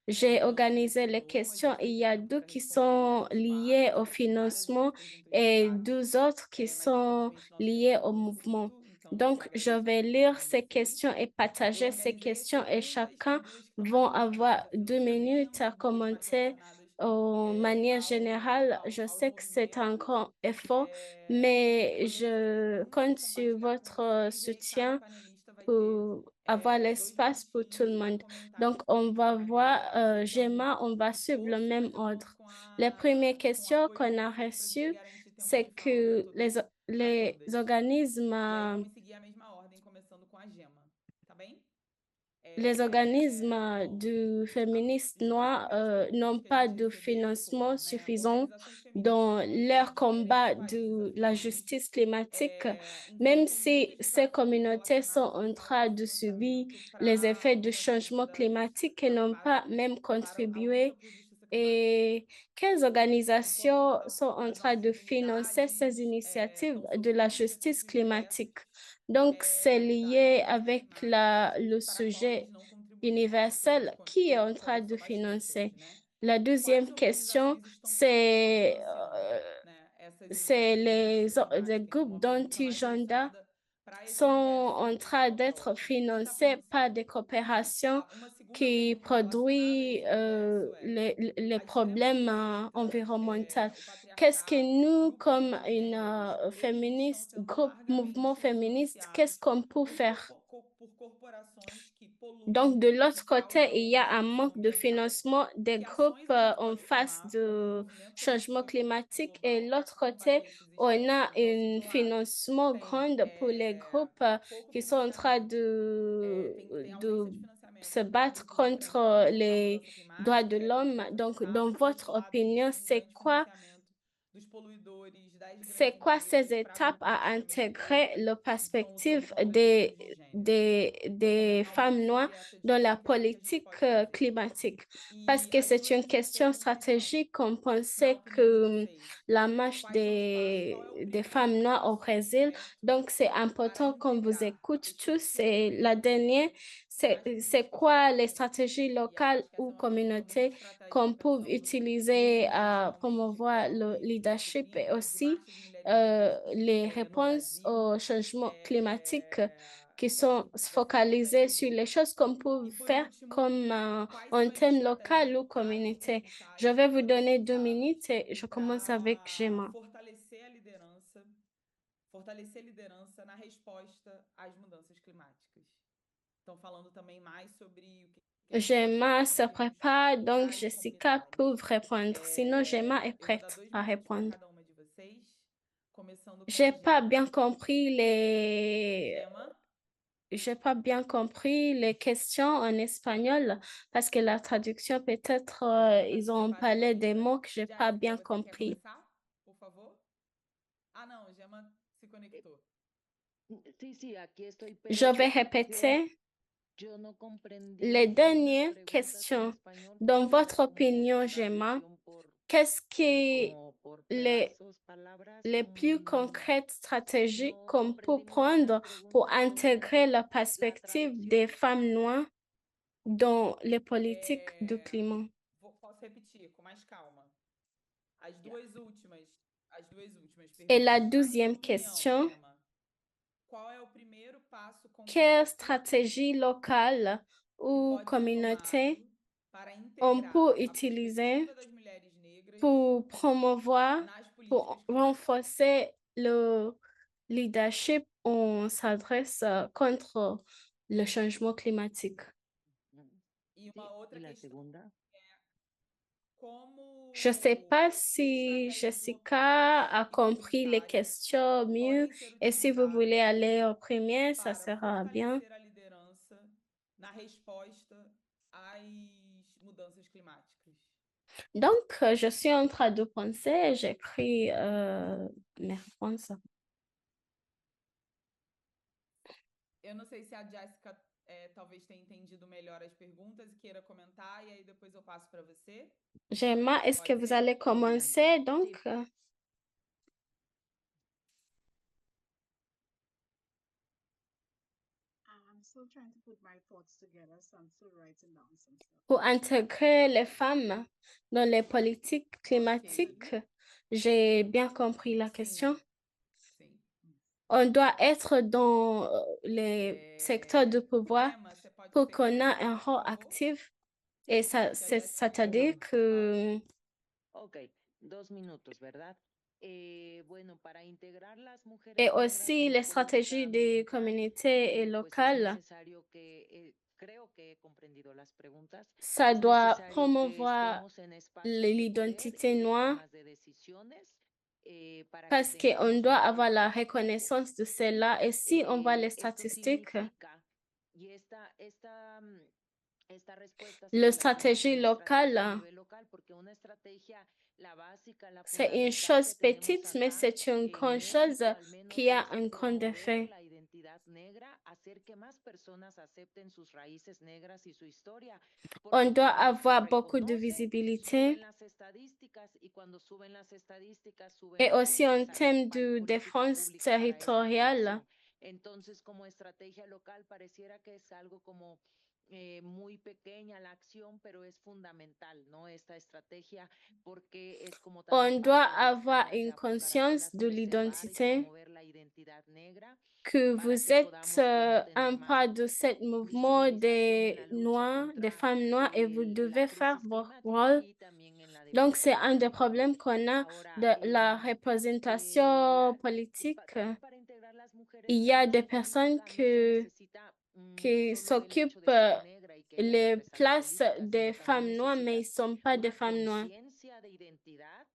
J'ai organisé les questions. Il y a 2 qui sont liées au financement et 2 autres qui sont liées au mouvement. Donc, je vais lire ces questions et partager ces questions et chacun vont avoir 2 minutes à commenter. De manière générale, je sais que c'est un grand effort, mais je compte sur votre soutien pour avoir l'espace pour tout le monde. Donc, on va voir, Gemma, on va suivre le même ordre. Les premières questions qu'on a reçues, c'est que les organismes E aí vamos seguir a mesma ordem, começando com a Gema, tá bem? les organismes du féministe noirs n'ont pas de financement suffisant dans leur combat de la justice climatique, même si ces communautés sont en train de subir les effets du changement climatique et n'ont pas même contribué. Et quelles organisations sont en train de financer ces initiatives de la justice climatique? Donc, c'est lié avec le sujet universel qui est en train de financer. La deuxième question, c'est les groupes d'anti-gender sont en train d'être financés par des coopérations qui produisent les problèmes environnementaux. Qu'est-ce que nous, comme une féministe, groupe, mouvement féministe, qu'est-ce qu'on peut faire? Donc, de l'autre côté, il y a un manque de financement des groupes en face du changement climatique et l'autre côté, on a un financement grand pour les groupes qui sont en train de se battre contre les droits de l'homme. Donc, dans votre opinion, c'est quoi ces étapes à intégrer la perspective des femmes noires dans la politique climatique? Parce que c'est une question stratégique. On pensait que la marche des femmes noires au Brésil, donc c'est important qu'on vous écoute tous. Et la dernière, c'est quoi les stratégies locales ou communautaires qu'on peut utiliser à promouvoir le leadership et aussi les réponses au changement climatique qui sont focalisées sur les choses qu'on peut faire comme un thème local ou communautaire. Je vais vous donner 2 minutes et je commence avec Gemma. Fortalecer a liderança na resposta às mudanças climáticas. Estão falando também mais sobre o que a gente pode Gemma se fazer em termos prépare, donc locais e Jessica peut comunitários. répondre. Sinon, Gemma est Eu vou dar prête 2 à minutos para répondre. cada uma de vocês, começando com J'ai a pas Gemma. bien compris les Gemma, J'ai pas bien compris les questions en espagnol parce que la traduction peut-être ils ont prepare parlé sua des língua. mots que j'ai pas bien Jéssica, você quer compris. começar, por favor? Ah, não, Gemma se conectou. Sí, sí, aquí estoy, Je pero vais répéter yo no comprendí les bien las dernières preguntas en questions. español Dans porque votre era como opinion, Gemma, traducción qu'est-ce que como por les pedazos, palabras. plus concrètes stratégies No qu'on peut comprendí muy bien las prendre pour preguntas, intégrer entonces la la perspective des traducción. femmes noires dans les politiques du climat? Posso repetir com mais calma? As duas últimas perguntas. Et la Na sua 12e opinião, question, Gemma, qual é o primeiro passo quelle concreto stratégie locale que ou pode ser communautaire tomado para on integrar peut a utiliser perspectiva das mulheres negras pour promouvoir, nas pour políticas climáticas? renforcer le leadership on s'adresse contre le changement climatique? E Sí, uma outra y la questão segunda. como Je ne sais pas si Jessica a compris les questions mieux et si vous voulez aller au premier, ça para sera bien. fortalecer a liderança na resposta às mudanças climáticas. Donc, je suis en train de penser, j'écris mes réponses. Eu não sei se a Jéssica talvez tenha entendido melhor as perguntas e queira comentar, e aí depois eu passo para você. Gemma, est-ce que Pode vous ser? allez commencer? Donc, pour intégrer les femmes dans les politiques climatiques, j'ai bien compris la question. Sim. On doit être dans les secteurs de pouvoir Gemma, você pode pour ser qu'on ait comentar, un por rôle favor? actif. Et ça, Que a Jéssica c'est-à-dire que Ok, 2 minutos, ¿verdad? Bueno, para integrar las mujeres et negras aussi en la les stratégies política des ambiental, communautés et pues es locales, necesario que, creo que he comprendido las preguntas, ça es doit necesario que promouvoir estemos en espacios de poder l'identité y de noire tomas de decisiones para que parce qu'on tengamos doit un avoir rol la activo. reconnaissance de cela. Et si on voit les Esto statistiques, significa Y esta respuesta La se relaciona stratégie con la estrategia a locale, nivel local, porque una estrategia, la básica, la c'est une fundamental chose que tenemos petite, mais acá c'est une en grande México chose al menos qui a es un grand promover effet. la identidad negra, hacer que más personas acepten sus raíces negras y su historia, On porque doit cuando se avoir beaucoup de reconoce, visibilité. suben las estadísticas y cuando suben las estadísticas, suben Et los aussi en necesarios termes para de política défense pública para esta territoriale, población. Entonces, como estrategia local, pareciera que es algo como muy pequeña la acción, pero es fundamental, ¿no? Esta estrategia, porque es como también on doit parte de las avoir ganas de une abocar a conscience las de preservar y l'identité, promover la identidad negra que para vous que êtes podamos como un tener más pas de ce mouvement visibilización en des la lucha Noirs, des contra femmes noires, et vous la devez faire crisis votre climática rôle. y también en la Donc, c'est defensa del un des medio problèmes ambiente. qu'on a Ahora, de la représentation politique. también para integrar las mujeres Il y a negras des en personnes política no se necesita qui solo el hecho de s'occupent ser negra y querer les ingresar a places política, des sino también femmes noires, mais ils ne necesitas sont pas des una femmes noires. conciencia de identidad,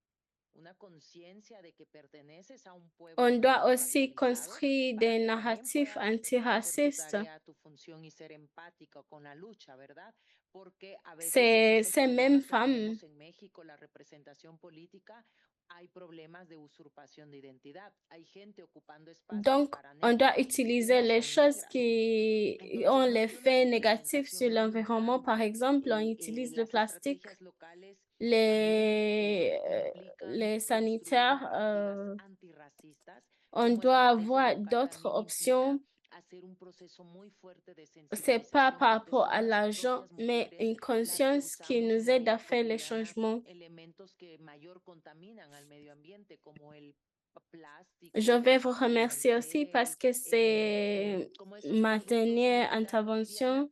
una conciencia de que perteneces a un pueblo On que ha doit sido aussi racializado construire para des que también narratifs puedas hacer tu antiracistes. tarea, tu función y ser empática con la lucha, ¿verdad? Porque a veces ese es el Ces problema mêmes que femmes. tenemos en México, la representación política. Hay problemas de usurpación de identidad. Hay gente ocupando espacios Donc, para on doit negros que utiliser no les son choses negras. qui ont Entonces, no hay una l'effet négatif representación sur l'environnement. Par representante. exemple, on utilise le Las plastique, estrategias locales también implican les construir sanitaires. narrativas antirracistas On como doit estrategia avoir local d'autres también implica options. hacer un proceso muy fuerte de C'est pas sensibilización par porque rapport à son las l'argent, propias mais mujeres une las que conscience qui usamos en nous la aide à vida faire les cotidiana changements. elementos que mayor contaminan al medio ambiente como el Je plástico, vais vous el remercier aussi parce gel, que c'est como estos ma productos de dernière vida cotidiana intervention.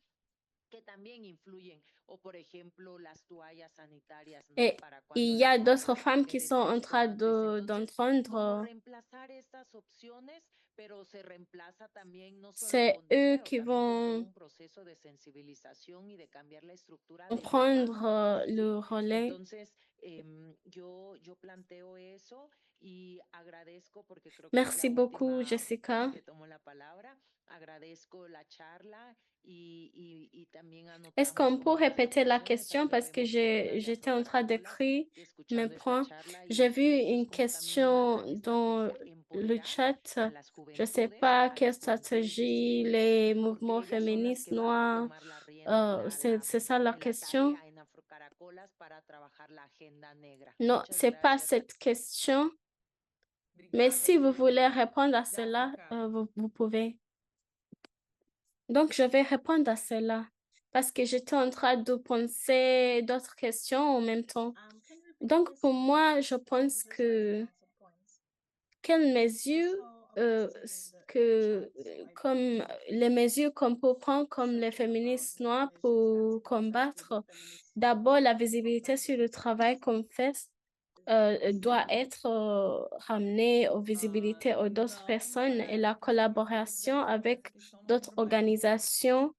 que también influyen, o por ejemplo las toallas sanitarias, ¿no? Et Para il cuando y a lavas d'autres femmes qui eres sont en train víctima. Entonces, como d'entendre. reemplazar estas opciones, pero se reemplaza también no solo C'est con eux dinero, qui también con todo vont un proceso de sensibilización y de cambiar la estructura de prendre impacto, ¿sí? le relais. Entonces, yo planteo eso y agradezco porque creo que es Merci la beaucoup, última Jessica. que tomo la palabra. Agradezco la charla y también Est-ce anotamos qu'on peut como las répéter la conclusiones. question Aquí parce que vemos algunas ya j'étais son en train caracolas d'écrire mes escuchando esta points. charla J'ai vu y eso es une como también una question gran dans estrategia, le empoderar chat. a las Je ne sais juventudes, pas a quelle las juventudes stratégie visibles, les porque mouvements ellas son las féministes que van a noirs, tomar la rienda, c'est ça leur en la question? tarea en Afrocaracolas para trabajar la agenda negra. Non, Muchas c'est pas gracias. cette question. Mais Obrigada, si vous voulez Jéssica. répondre à cela, vous pouvez. Donc, je vais répondre à cela parce que j'étais en train de penser d'autres questions en même temps. Donc, pour moi, je pense que quelles mesures comme les mesures qu'on peut prendre comme les féministes noirs pour combattre, d'abord, la visibilité sur le travail qu'on fait doit être ramenée aux visibilités aux d'autres personnes et la collaboration avec d'autres organisations.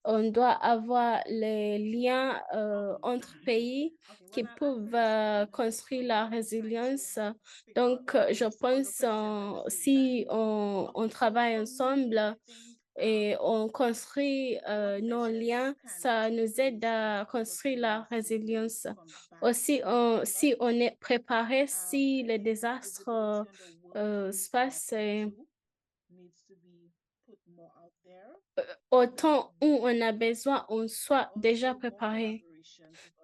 On doit avoir les liens entre pays qui peuvent construire la résilience. Donc, je pense si on travaille ensemble et on construit nos liens, ça nous aide à construire la résilience. Aussi, si on est préparé, si les désastres se passent, au temps où on a besoin, on soit déjà préparé.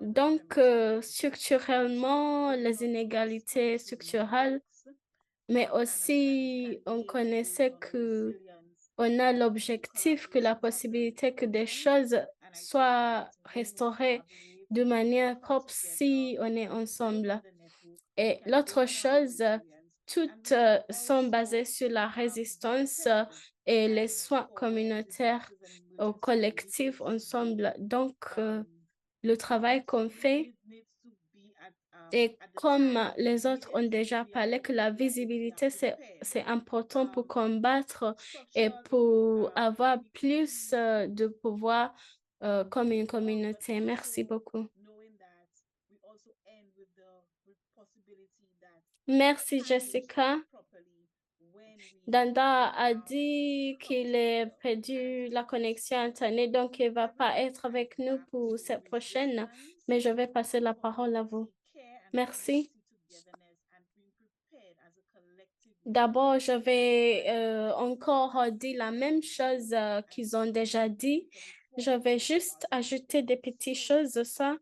Donc, structurellement, les inégalités structurelles, mais aussi on connaissait que on a l'objectif que la possibilité que des choses soient restaurées de manière propre si on est ensemble. Et l'autre chose, toutes sont basées sur la résistance et les soins communautaires au collectif ensemble. Donc, le travail qu'on fait, et comme les autres ont déjà parlé, que la visibilité, c'est important pour combattre et pour avoir plus de pouvoir comme une communauté. Merci beaucoup. Merci, Jessica. Danda a dit qu'il a perdu la connexion Internet, donc il ne va pas être avec nous pour cette prochaine, mais je vais passer la parole à vous. Merci. D'abord, je vais encore dire la même chose qu'ils ont déjà dit. Je vais juste ajouter des petites choses, ça.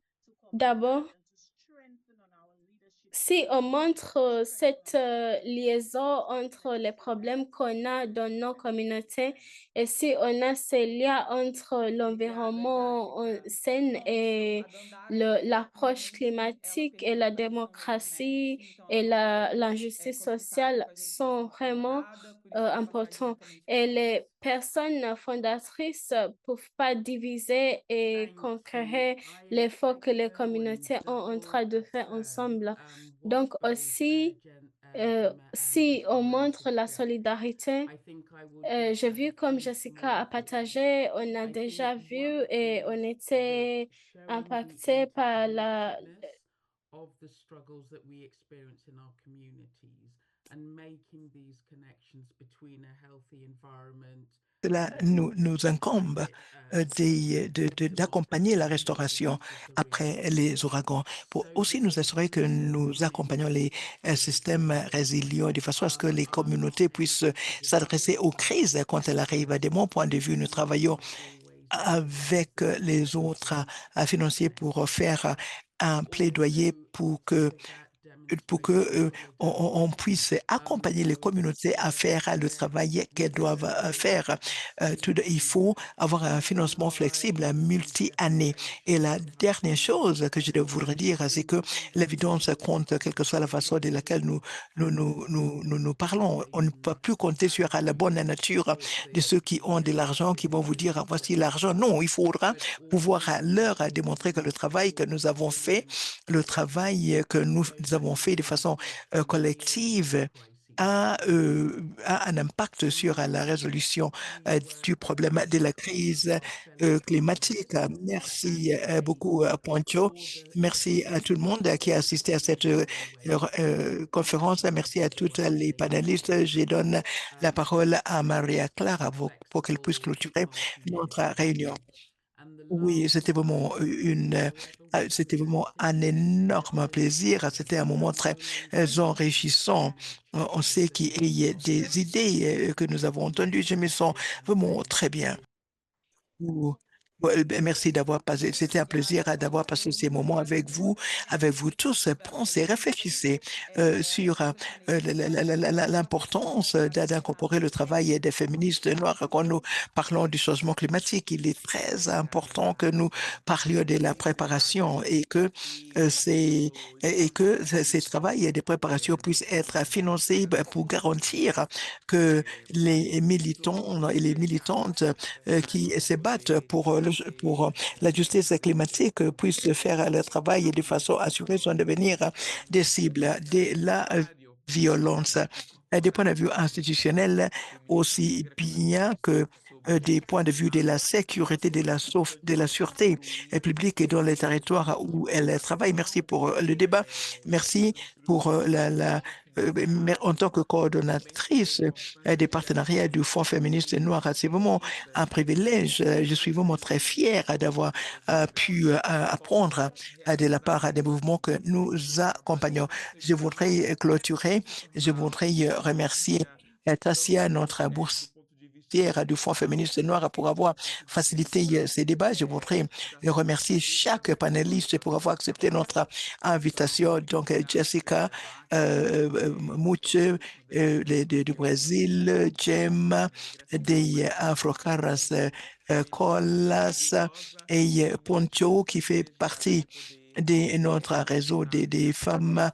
D'abord, si on montre cette liaison entre les problèmes qu'on a dans nos communautés et si on a ces liens entre l'environnement sain et l'approche climatique et la démocratie et l'injustice sociale sont vraiment importants. Et les personnes fondatrices ne peuvent pas diviser et conquérir l'effort que les communautés ont en train de faire ensemble. Donc aussi, si on montre la solidarité, j'ai vu comme Jessica a partagé, on a déjà vu et on était impacté par of the struggles that we experience in our communities and making these connections between a healthy environment. Cela nous incombe d'accompagner la restauration après les ouragans pour aussi nous assurer que nous accompagnons les systèmes résilients de façon à ce que les communautés puissent s'adresser aux crises quand elles arrivent. De mon point de vue, nous travaillons avec les autres financiers pour faire un plaidoyer pour que on puisse accompagner les communautés à faire le travail qu'elles doivent faire. Il faut avoir un financement flexible, multi-année. Et la dernière chose que je voudrais dire, c'est que l'évidence compte, quelle que soit la façon de laquelle nous parlons. On ne peut plus compter sur la bonne nature de ceux qui ont de l'argent, qui vont vous dire, voici l'argent. Non, il faudra pouvoir leur démontrer que le travail que nous avons fait, le travail que nous avons fait de façon collective a un impact sur la résolution du problème de la crise climatique. Merci beaucoup, Poncho. Merci à tout le monde qui a assisté à cette conférence. Merci à toutes les panélistes. Je donne la parole à Maria Clara pour qu'elle puisse clôturer notre réunion. Oui, c'était vraiment un énorme plaisir. C'était un moment très enrichissant. On sait qu'il y a des idées que nous avons entendues. Je me sens vraiment très bien. Merci d'avoir passé. C'était un plaisir d'avoir passé ces moments avec vous tous. Pensez, réfléchissez sur l'importance d'incorporer le travail des féministes noires quand nous parlons du changement climatique. Il est très important que nous parlions de la préparation et que ces travaux et des préparations puissent être financés pour garantir que les militants et les militantes qui se battent pour la justice climatique puissent faire leur travail de façon assurée sans devenir des cibles de la violence. Des points de vue institutionnels, aussi bien que des points de vue de la sécurité, de la sûreté publique dans les territoires où elle travaille. Merci pour le débat. Merci pour en tant que coordonnatrice des partenariats du Fonds féministe noir. C'est vraiment un privilège. Je suis vraiment très fière d'avoir pu apprendre de la part des mouvements que nous accompagnons. Je voudrais clôturer. Je voudrais remercier Tassia, notre boursière du Fonds féministe noir, pour avoir facilité ces débats. Je voudrais remercier chaque panéliste pour avoir accepté notre invitation. Donc, Jessica Muche du Brésil, Jem des Afrocaras Colas et Poncho qui fait partie de notre réseau des femmes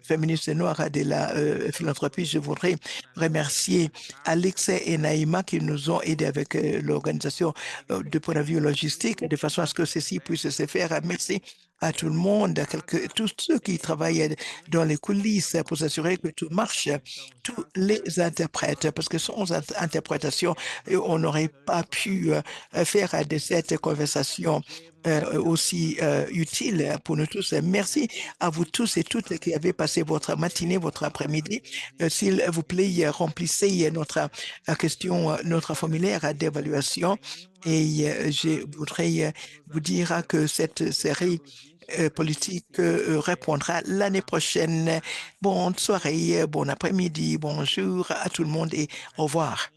féministes noires de la philanthropie. Je voudrais remercier Alex et Naïma qui nous ont aidés avec l'organisation de point de vue logistique, de façon à ce que ceci puisse se faire. Merci à tout le monde, tous ceux qui travaillent dans les coulisses pour s'assurer que tout marche, tous les interprètes, parce que sans interprétation, on n'aurait pas pu faire de cette conversation aussi utile pour nous tous. Merci à vous tous et toutes qui avez passé votre matinée, votre après-midi. S'il vous plaît, remplissez notre question, notre formulaire d'évaluation. Et je voudrais vous dire que cette série politique répondra l'année prochaine. Bonne soirée, bon après-midi, bonjour à tout le monde et au revoir.